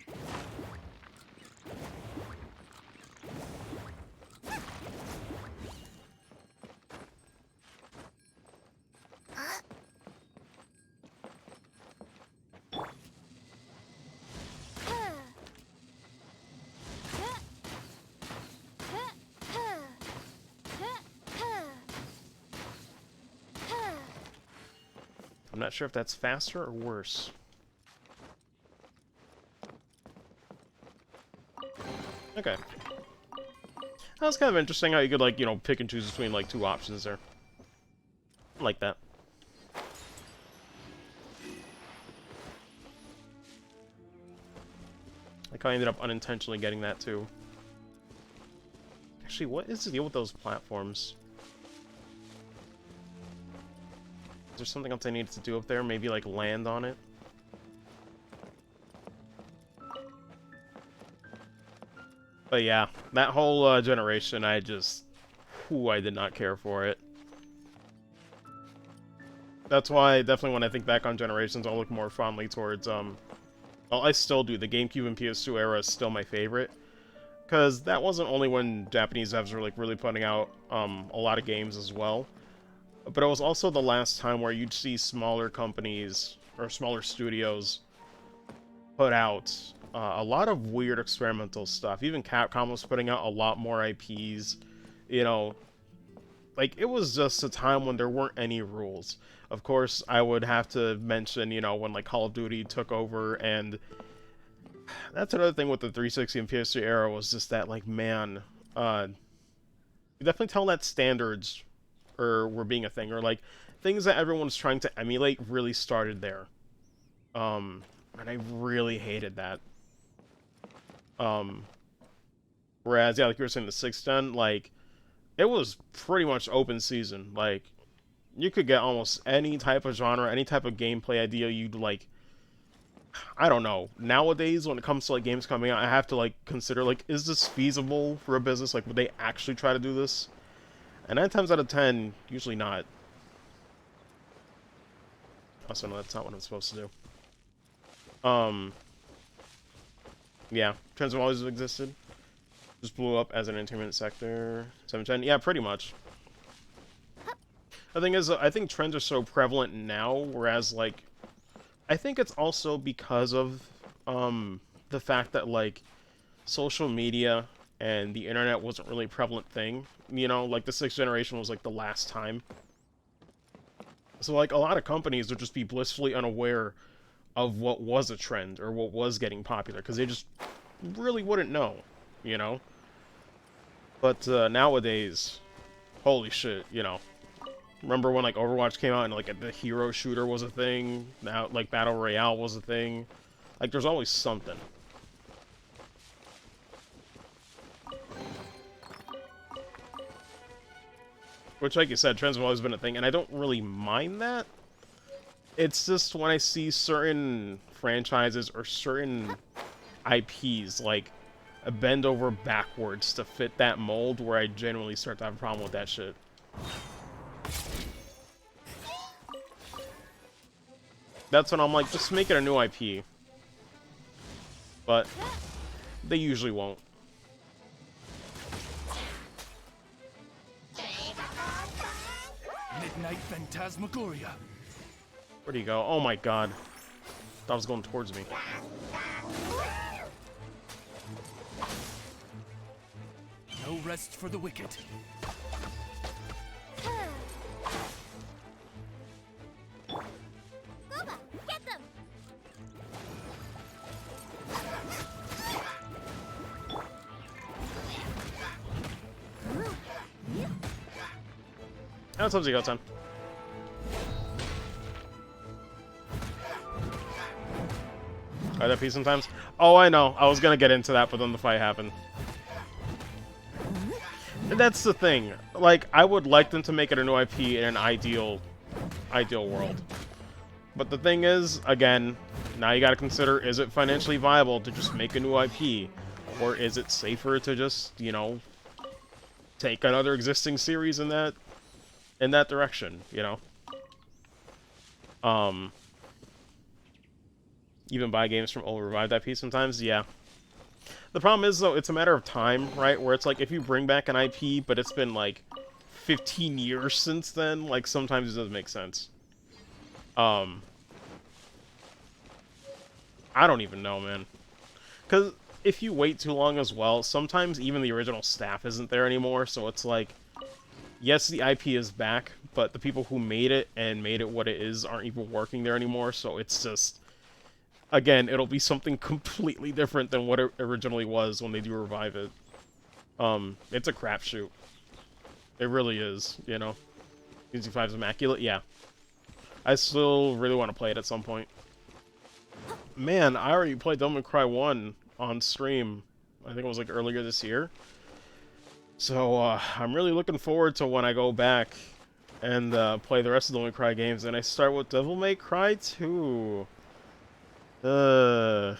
I'm not sure if that's faster or worse. Okay. That was kind of interesting how you could, like, you know, pick and choose between, like, two options there. I like that. Like, I ended up unintentionally getting that, too. Actually, what is the deal with those platforms? Is there something else I needed to do up there? Maybe, like, land on it? But yeah, that whole generation, I just... Whew, I did not care for it. That's why, definitely when I think back on generations, I'll look more fondly towards, well, I still do. The GameCube and PS2 era is still my favorite. Because that wasn't only when Japanese devs were, like, really putting out, a lot of games as well. But it was also the last time where you'd see smaller companies, or smaller studios, put out a lot of weird experimental stuff. Even Capcom was putting out a lot more IPs, you know. Like, it was just a time when there weren't any rules. Of course, I would have to mention, you know, when, like, Call of Duty took over, and that's another thing with the 360 and PS3 era was just that, like, man, you definitely tell that standards or were being a thing, or like things that everyone's trying to emulate really started there. And I really hated that. Um, Whereas, yeah, like you were saying, the 6th gen, like, it was pretty much open season. Like, you could get almost any type of genre, any type of gameplay idea you'd like. I don't know. Nowadays, when it comes to like games coming out, I have to like consider like, is this feasible for a business? Like, would they actually try to do this? And 9 times out of 10, usually not. Also, no, that's not what I'm supposed to do. Yeah, trends have always existed. Just blew up as an entertainment sector. 710, yeah, pretty much. The thing is, I think trends are so prevalent now, whereas, like, I think it's also because of, the fact that, like, social media and the internet wasn't really a prevalent thing. You know, like, the 6th generation was, like, the last time. So, like, a lot of companies would just be blissfully unaware of what was a trend or what was getting popular, because they just really wouldn't know, you know? But, nowadays, holy shit, you know. Remember when, like, Overwatch came out and, like, the hero shooter was a thing? Now, like, Battle Royale was a thing? Like, there's always something. Which, like you said, trends have always been a thing, and I don't really mind that. It's just when I see certain franchises or certain IPs, like, bend over backwards to fit that mold where I genuinely start to have a problem with that shit. That's when I'm like, just make it a new IP. But they usually won't. Midnight Phantasmagoria. Where'd he go? Oh my god. That was going towards me. No rest for the wicked. Booba, get them! How many times you got time? That piece sometimes? Oh, I know. I was gonna get into that, but then the fight happened. And that's the thing. Like, I would like them to make it a new IP in an ideal world. But the thing is, again, now you gotta consider, is it financially viable to just make a new IP? Or is it safer to just, you know, take another existing series in that direction, you know? Even buy games from old Revive that piece sometimes, yeah. The problem is, though, it's a matter of time, right? Where it's like, if you bring back an IP, but it's been, like, 15 years since then, like, sometimes it doesn't make sense. I don't even know, man. Because if you wait too long as well, sometimes even the original staff isn't there anymore, so it's like, yes, the IP is back, but the people who made it and made it what it is aren't even working there anymore, so it's just... Again, it'll be something completely different than what it originally was when they do revive it. It's a crapshoot. It really is, you know. EZ5 is immaculate, yeah. I still really want to play it at some point. Man, I already played Devil May Cry 1 on stream. I think it was like earlier this year. So, I'm really looking forward to when I go back and play the rest of the Devil May Cry games. And I start with Devil May Cry 2. That's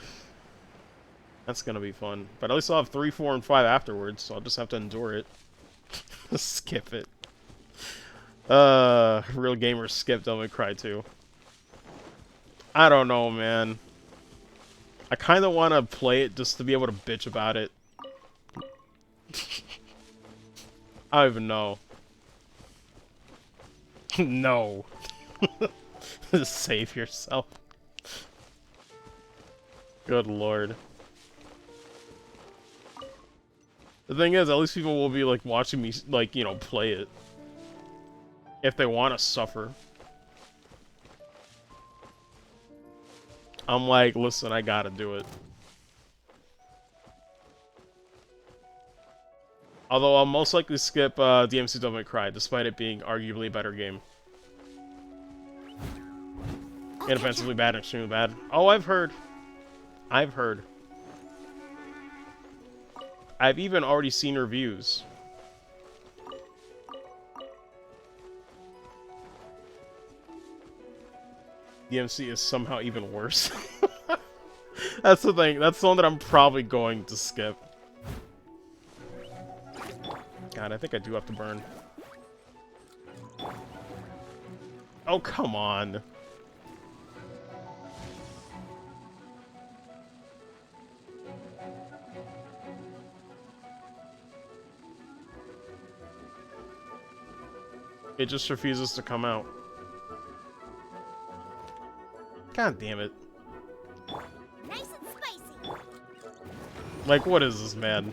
gonna be fun. But at least I'll have 3, 4, and 5 afterwards, so I'll just have to endure it. Skip it. Real gamers skip Devil May Cry 2. I don't know, man. I kinda wanna play it just to be able to bitch about it. I don't even know. No. Save yourself. Good lord. The thing is, at least people will be, like, watching me, like, you know, play it. If they want to suffer. I'm like, listen, I gotta do it. Although I'll most likely skip DMC Devil May Cry, despite it being arguably a better game. Inoffensively bad and extremely bad. Oh, I've heard. I've heard. I've even already seen reviews. DMC is somehow even worse. That's the thing. That's the one that I'm probably going to skip. God, I think I do have to burn. Oh, come on. It just refuses to come out. God damn it. Nice and spicy. Like, what is this, man?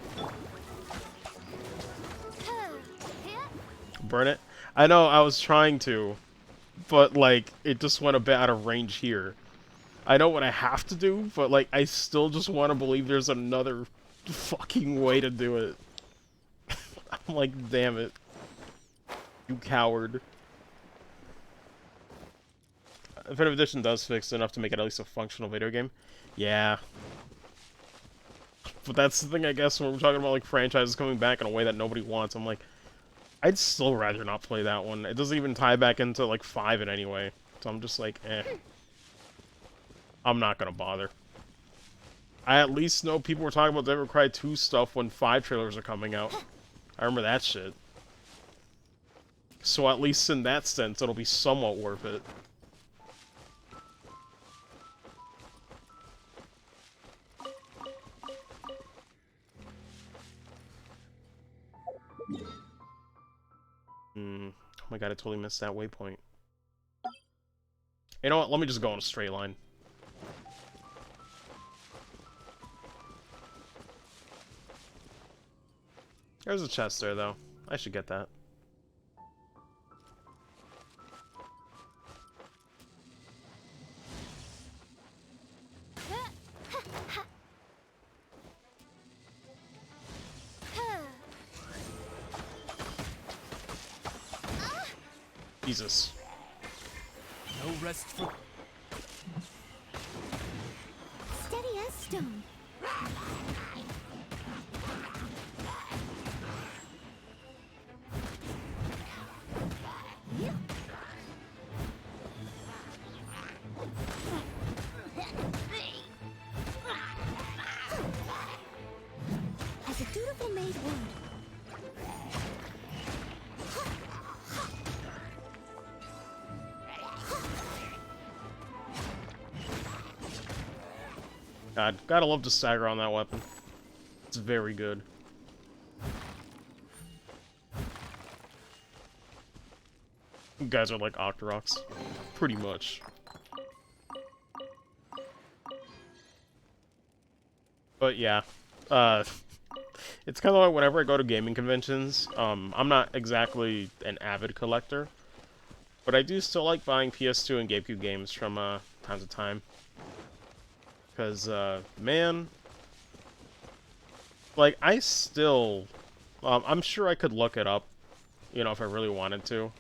Burn it? I know, I was trying to, but, like, it just went a bit out of range here. I know what I have to do, but, like, I still just want to believe there's another fucking way to do it. I'm like, damn it. You coward. Definitive Edition does fix enough to make it at least a functional video game. Yeah. But that's the thing, I guess, when we're talking about, like, franchises coming back in a way that nobody wants. I'm like, I'd still rather not play that one. It doesn't even tie back into, like, 5 in any way. So I'm just like, eh. I'm not gonna bother. I at least know people were talking about Devil May Cry 2 stuff when 5 trailers are coming out. I remember that shit. So at least in that sense, it'll be somewhat worth it. Oh my god, I totally missed that waypoint. You know what? Let me just go on a straight line. There's a chest there, though. I should get that. Jesus. No rest for... Steady as stone. As a dutiful maid would. God, gotta love the stagger on that weapon. It's very good. You guys are like Octoroks. Pretty much. But yeah. It's kind of like whenever I go to gaming conventions, I'm not exactly an avid collector, but I do still like buying PS2 and GameCube games from time to time. Because, man, like, I still, I'm sure I could look it up, you know, if I really wanted to,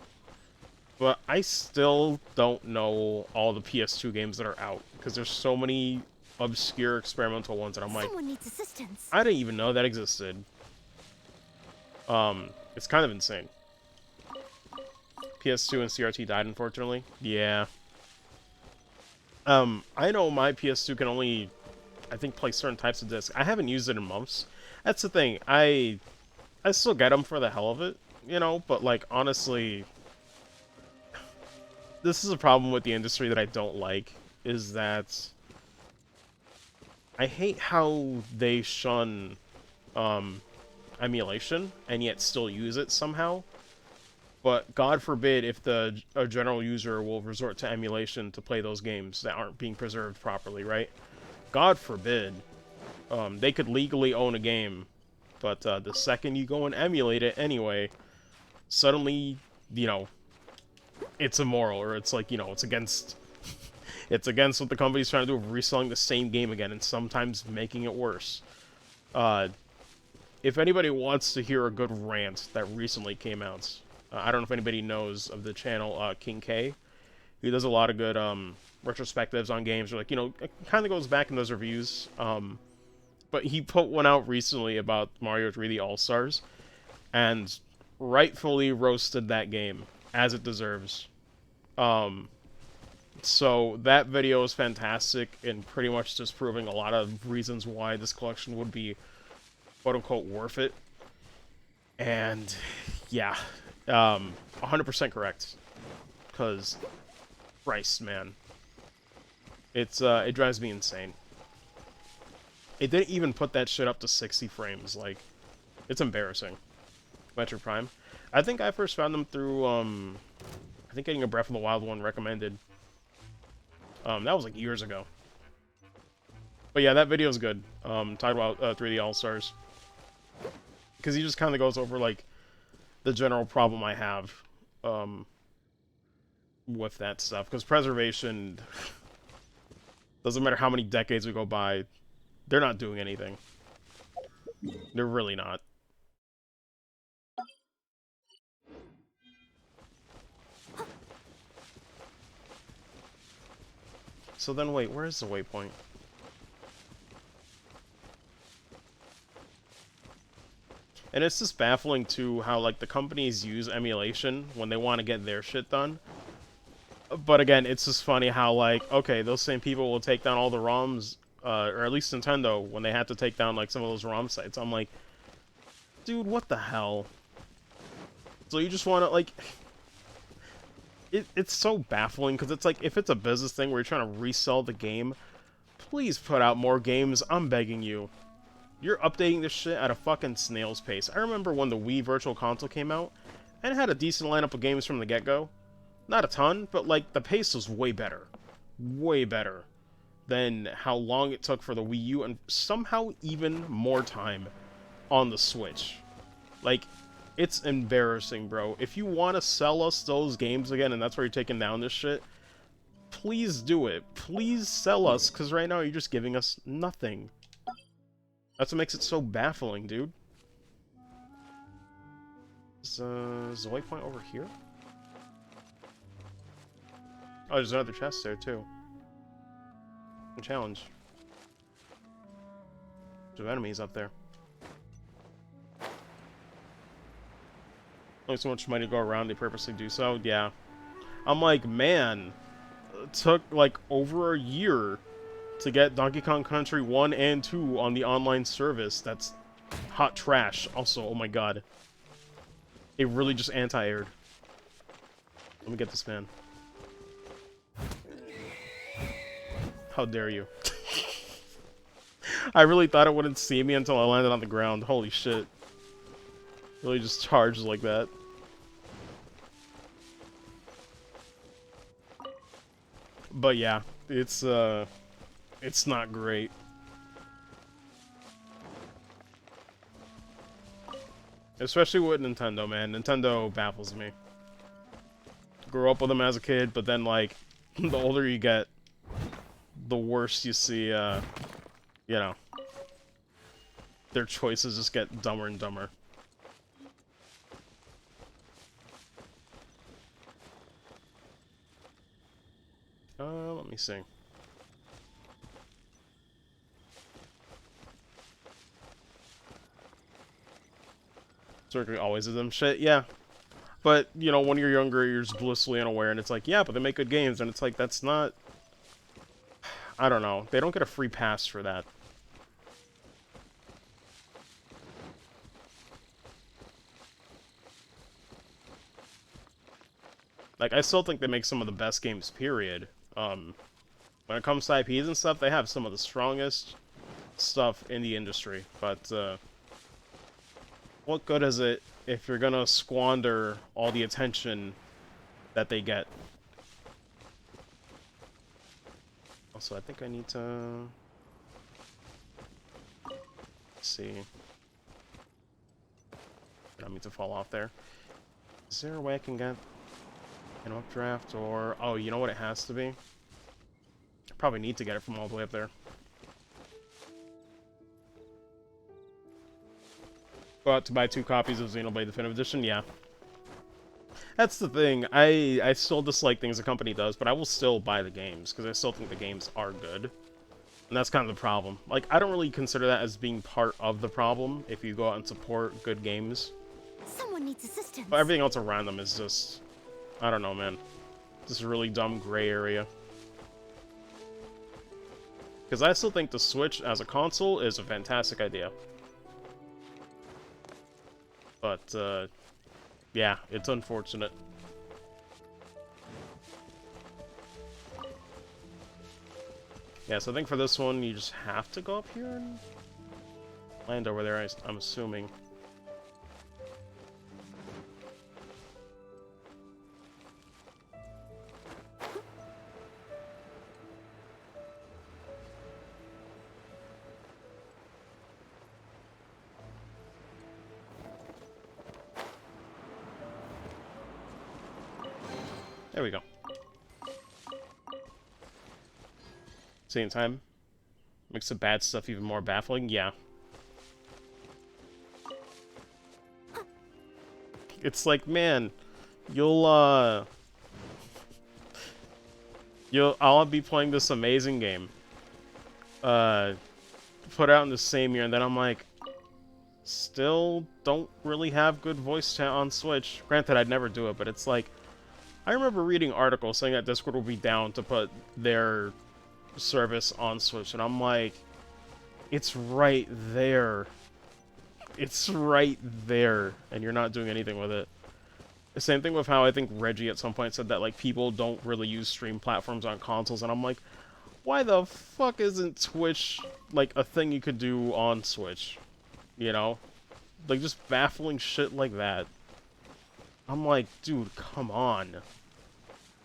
but I still don't know all the PS2 games that are out, because there's so many obscure experimental ones that I'm like, Someone needs assistance. I didn't even know that existed. It's kind of insane. PS2 and CRT died, unfortunately. Yeah. I know my PS2 can only, I think, play certain types of discs. I haven't used it in months. That's the thing. I still get them for the hell of it, you know, but, like, honestly, this is a problem with the industry that I don't like, is that I hate how they shun, emulation, and yet still use it somehow. But God forbid if a general user will resort to emulation to play those games that aren't being preserved properly, right? God forbid. They could legally own a game, but the second you go and emulate it anyway, suddenly, you know, it's immoral, or it's like, you know, it's against it's against what the company's trying to do of reselling the same game again and sometimes making it worse. if anybody wants to hear a good rant that recently came out, I don't know if anybody knows of the channel King K. He does a lot of good retrospectives on games, or like, you know, it kind of goes back in those reviews. But he put one out recently about Mario 3D All-Stars, and rightfully roasted that game, as it deserves. So that video is fantastic, and pretty much disproving a lot of reasons why this collection would be quote-unquote worth it. And, yeah, 100% correct. Because, Christ, man. It drives me insane. It didn't even put that shit up to 60 frames, like, it's embarrassing. Metroid Prime. I think I first found them through, I think getting a Breath of the Wild one recommended. That was like years ago. But yeah, that video is good. Talking about 3D All-Stars. Because he just kind of goes over, like, the general problem I have, with that stuff. Because preservation, doesn't matter how many decades we go by, they're not doing anything. They're really not. So then, wait, where is the waypoint? And it's just baffling, too, how, like, the companies use emulation when they want to get their shit done. But again, it's just funny how, like, okay, those same people will take down all the ROMs, or at least Nintendo, when they had to take down, like, some of those ROM sites. I'm like, dude, what the hell? So you just want to, like... It's so baffling, because it's like, if it's a business thing where you're trying to resell the game, please put out more games, I'm begging you. You're updating this shit at a fucking snail's pace. I remember when the Wii Virtual Console came out, and it had a decent lineup of games from the get-go. Not a ton, but, like, the pace was way better. Way better than how long it took for the Wii U, and somehow even more time on the Switch. Like, it's embarrassing, bro. If you want to sell us those games again, and that's where you're taking down this shit, please do it. Please sell us, because right now you're just giving us nothing. That's what makes it so baffling, dude. Is the waypoint over here? Oh, there's another chest there, too. A challenge. There's enemies up there. Only so much money to go around, they purposely do so. Yeah. I'm like, man, it took, like, over a year to get Donkey Kong Country 1 and 2 on the online service. That's hot trash. Also, oh my god. It really just anti-aired. Let me get this man. How dare you. I really thought it wouldn't see me until I landed on the ground. Holy shit. Really just charged like that. But yeah, it's not great. Especially with Nintendo, man. Nintendo baffles me. Grew up with them as a kid, but then, like, the older you get, the worse you see, you know, their choices just get dumber and dumber. Let me see. Circuit always is them shit, yeah. But, you know, when you're younger, you're just blissfully unaware, and it's like, yeah, but they make good games, and it's like, that's not... I don't know. They don't get a free pass for that. Like, I still think they make some of the best games, period. When it comes to IPs and stuff, they have some of the strongest stuff in the industry. But, what good is it if you're gonna squander all the attention that they get? Also, I think I need to... Let's see. I don't mean to fall off there. Is there a way I can get an updraft, or... Oh, you know what it has to be? I probably need to get it from all the way up there. Go out to buy 2 copies of Xenoblade Definitive Edition, yeah. That's the thing. I still dislike things the company does, but I will still buy the games, because I still think the games are good. And that's kind of the problem. Like, I don't really consider that as being part of the problem, if you go out and support good games. Someone needs assistance. But everything else around them is just... I don't know, man. This is a really dumb gray area. Because I still think the Switch as a console is a fantastic idea. But, yeah, it's unfortunate. Yeah, so I think for this one, you just have to go up here and land over there, I'm assuming. There we go. Same time, makes the bad stuff even more baffling. Yeah. It's like, man, I'll be playing this amazing game, put out in the same year, and then I'm like, still don't really have good voice chat on Switch. Granted, I'd never do it, but it's like, I remember reading articles saying that Discord will be down to put their service on Switch, and I'm like, it's right there. It's right there, and you're not doing anything with it. The same thing with how I think Reggie at some point said that, like, people don't really use stream platforms on consoles, and I'm like, why the fuck isn't Twitch, like, a thing you could do on Switch? You know? Like, just baffling shit like that. I'm like, dude, come on.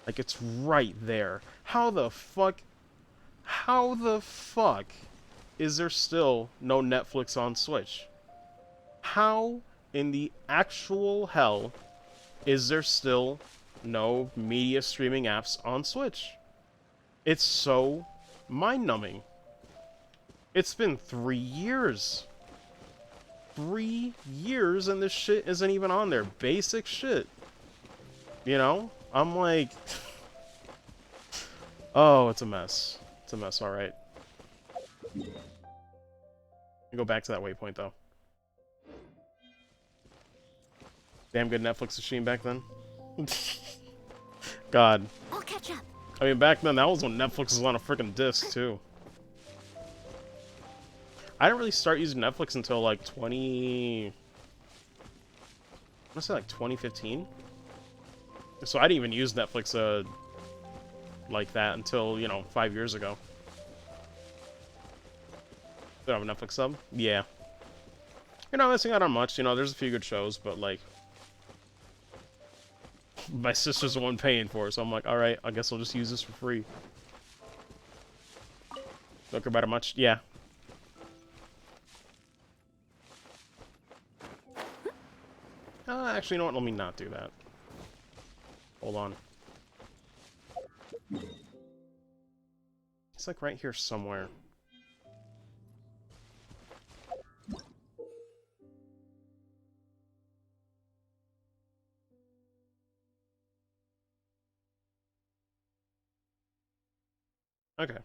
Like, it's right there. How the fuck is there still no Netflix on Switch? How in the actual hell is there still no media streaming apps on Switch? It's so mind-numbing. It's been 3 years. 3 years and this shit isn't even on there. Basic shit. You know? I'm like... oh, it's a mess. It's a mess, alright. Go back to that waypoint, though. Damn good Netflix machine back then. God. I'll catch up. I mean, back then, that was when Netflix was on a freaking disc, too. I didn't really start using Netflix until, like, I want to say, like, 2015? So I didn't even use Netflix, like that until, you know, 5 years ago. Do I have a Netflix sub? Yeah. You're not missing out on much, you know, there's a few good shows, but, like... my sister's the one paying for it, so I'm like, alright, I guess I'll just use this for free. Don't care about it much? Yeah. Actually, you know what? Let me not do that. Hold on. It's like right here somewhere. Okay.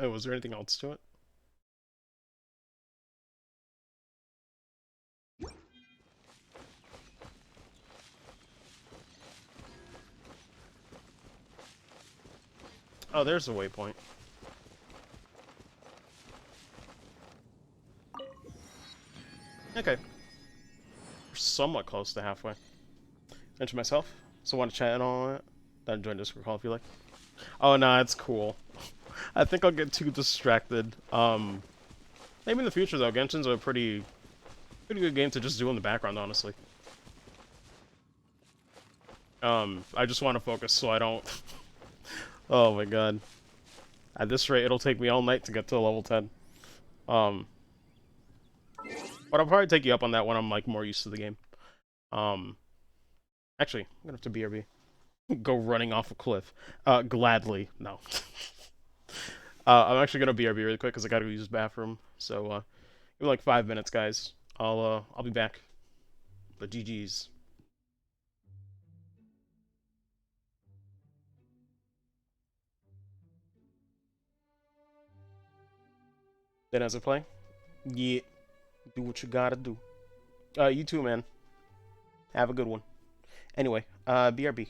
Oh, was there anything else to it? Oh, there's a waypoint. Okay. We're somewhat close to halfway. Enter myself. So want to chat and all that? Then join Discord call if you like. Oh, nah, it's cool. I think I'll get too distracted. Maybe in the future, though. Genshin's a pretty good game to just do in the background, honestly. I just want to focus so I don't... oh my god. At this rate, it'll take me all night to get to level 10. But I'll probably take you up on that when I'm, like, more used to the game. Actually, I'm gonna have to BRB. Go running off a cliff. Gladly. No. I'm actually gonna BRB really quick because I gotta go use the bathroom. So, give me like 5 minutes, guys. I'll be back. But GG's. Then as I play, yeah, do what you gotta do. You too, man. Have a good one. Anyway, BRB.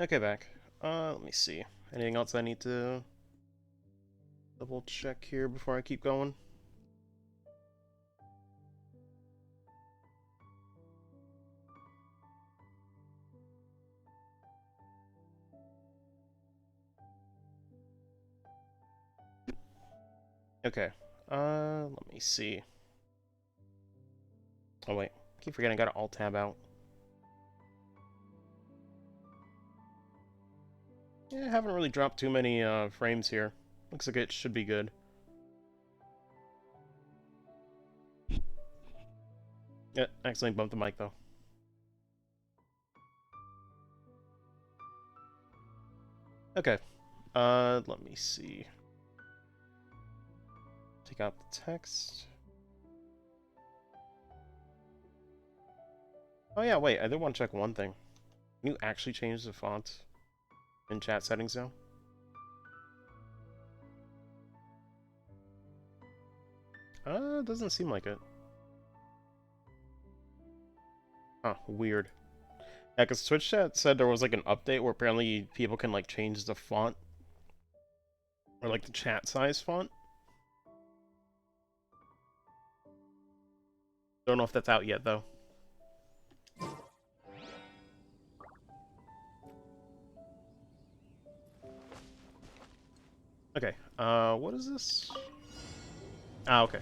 Okay, back. Let me see. Anything else I need to double check here before I keep going? Okay. Let me see. Oh wait, keep forgetting I got an alt tab out. Yeah, I haven't really dropped too many frames here. Looks like it should be good. Yeah, accidentally bumped the mic though. Okay. Let me see. Take out the text. Oh yeah, wait, I did want to check one thing. Can you actually change the font in chat settings now? Doesn't seem like it. Huh, weird. Yeah, because Twitch chat said there was like an update where apparently people can like change the font or like the chat size font. Don't know if that's out yet though. Okay, what is this? Ah, okay.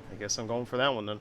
I guess I'm going for that one then.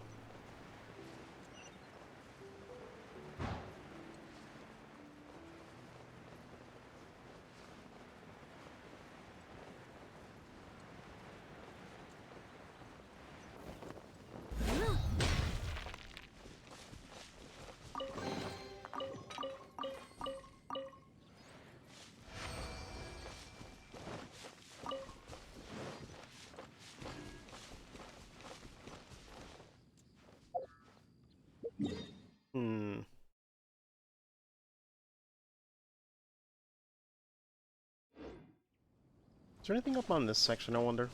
Hmm. Is there anything up on this section, I wonder?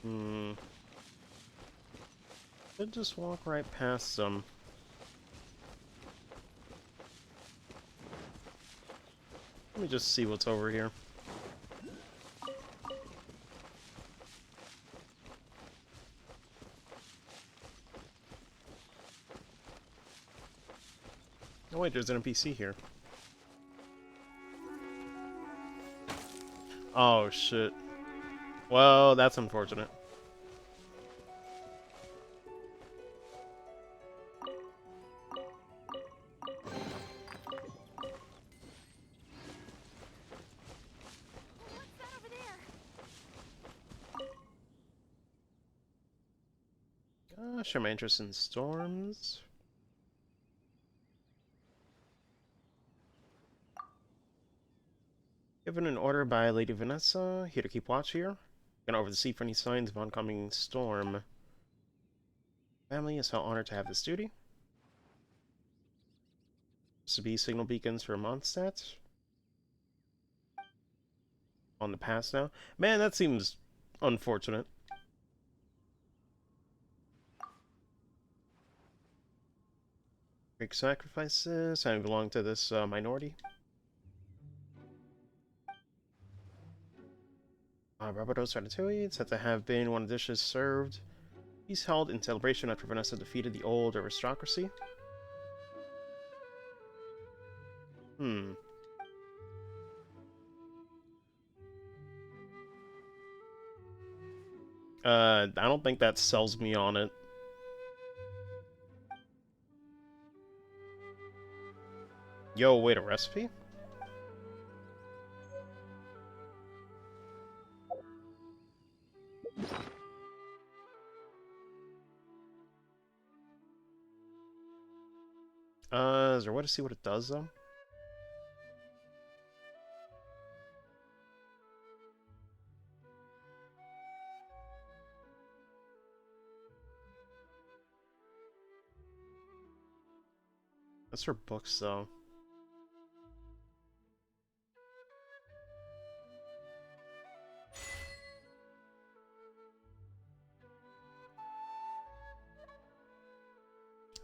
Hmm. Could just walk right past them. Let me just see what's over here. Oh wait, there's an NPC here. Oh shit. Well, that's unfortunate. What's that over there? Show my interest in storms. Given an order by Lady Vanessa, here to keep watch here. Gonna oversee for any signs of oncoming storm. Family is so honored to have this duty. To be signal beacons for Mondstadt. On the pass now. Man, that seems unfortunate. Greek sacrifices. I belong to this minority. Barbados Ratatouille, said to have been one of the dishes served. He's held in celebration after Vanessa defeated the old aristocracy. Hmm. I don't think that sells me on it. Yo, wait, a recipe? Is there a way to see what it does, though? That's for books, though.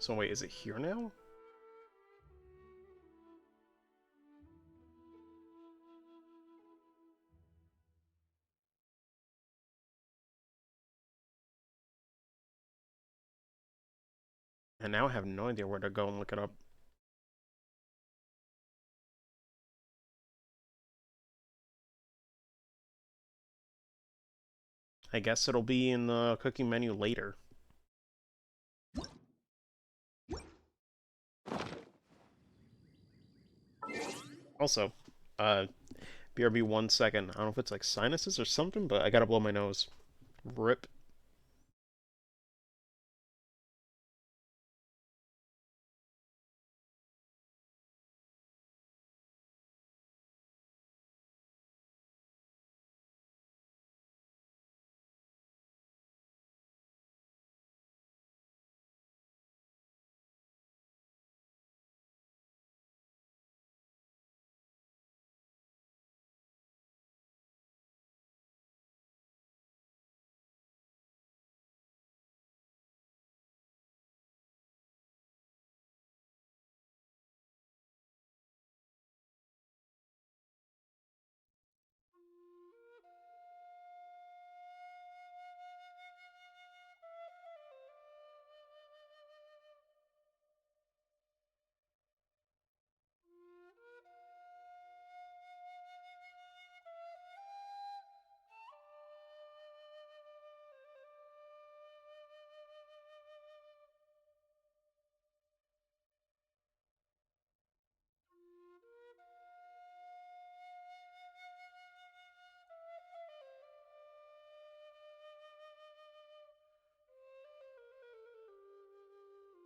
So wait, is it here now? And now I have no idea where to go and look it up. I guess it'll be in the cooking menu later. Also, BRB 1 second. I don't know if it's like sinuses or something, but I gotta blow my nose. RIP.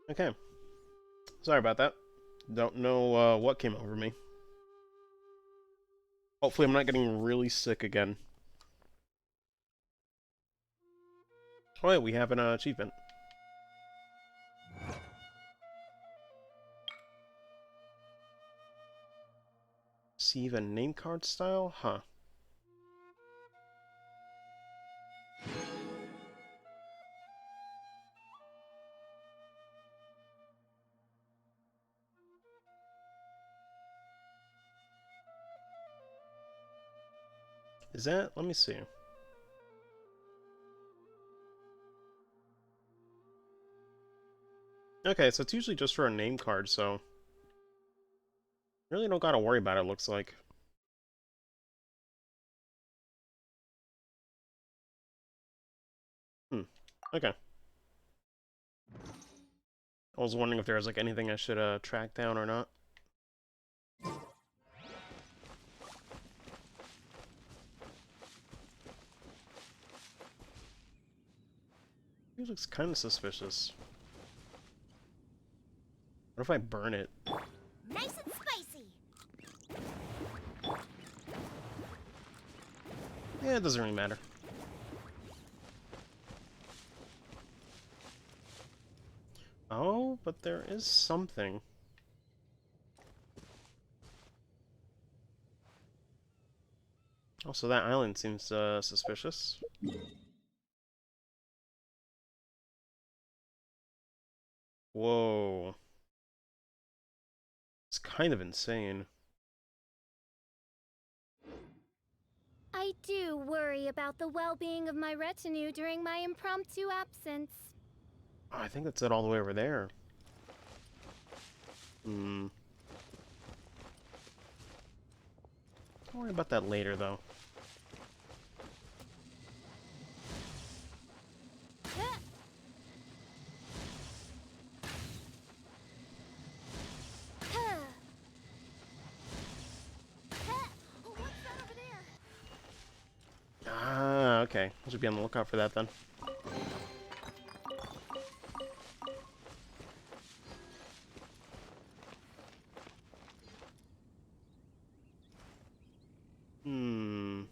Okay. Sorry about that. Don't know what came over me. Hopefully I'm not getting really sick again. Oh wait, we have an achievement. Receive a name card style? Huh. Is that? Let me see. Okay, so it's usually just for a name card, so really don't gotta worry about it, looks like. Okay. I was wondering if there was like anything I should track down or not. It looks kind of suspicious. What if I burn it? Nice and spicy. Yeah, it doesn't really matter. Oh, but there is something. Also, that island seems suspicious. Whoa. It's kind of insane. I do worry about the well-being of my retinue during my impromptu absence. Oh, I think that's it all the way over there. Hmm. Don't worry about that later, though. What's that over there? Ah, okay. I should be on the lookout for that then. Hmm.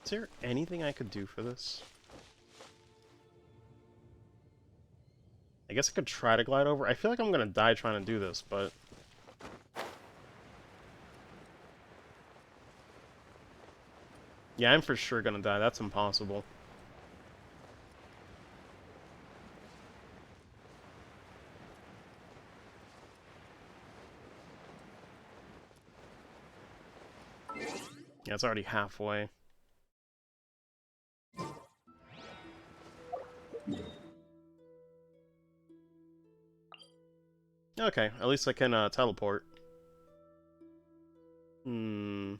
Is there anything I could do for this? I guess I could try to glide over. I feel like I'm gonna die trying to do this, but... Yeah, I'm for sure gonna die. That's impossible. Yeah, it's already halfway. Okay, at least I can teleport. Hmm.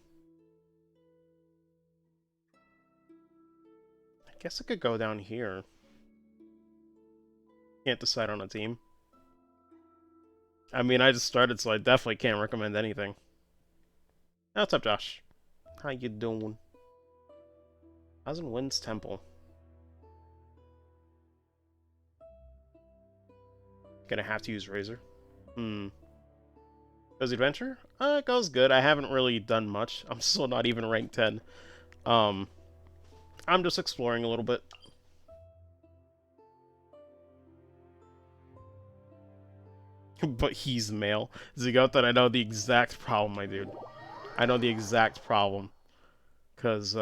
I guess I could go down here. Can't decide on a team. I mean, I just started, so I definitely can't recommend anything. Oh, what's up, Josh? How you doing? How's in Wynn's Temple? Gonna have to use Razor. Hmm. Goes the adventure? It goes good. I haven't really done much. I'm still not even rank 10. Um, I'm just exploring a little bit. But he's male. Zigota, I know the exact problem, my dude. I know the exact problem. Because,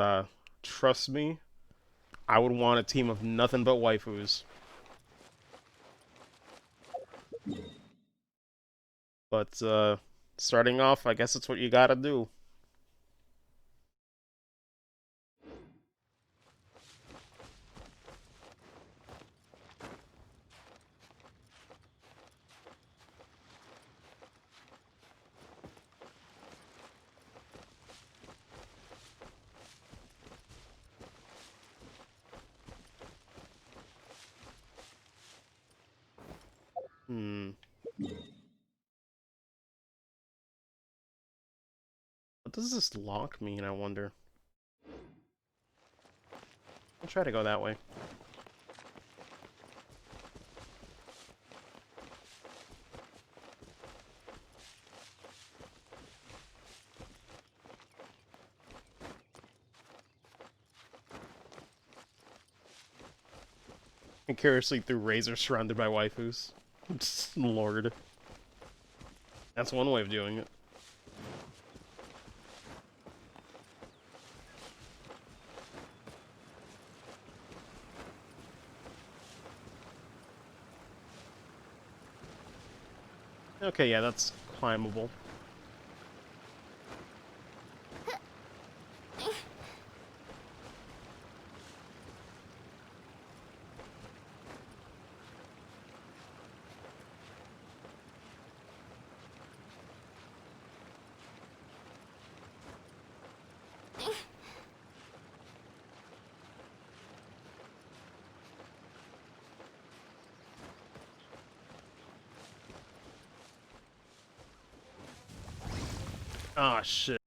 trust me, I would want a team of nothing but waifus. But, starting off, I guess it's what you gotta do. Hmm. What does this lock mean, I wonder? I'll try to go that way. And curiously through Razor surrounded by waifus. Lord. That's one way of doing it. Okay, yeah, that's climbable. Ah, shit.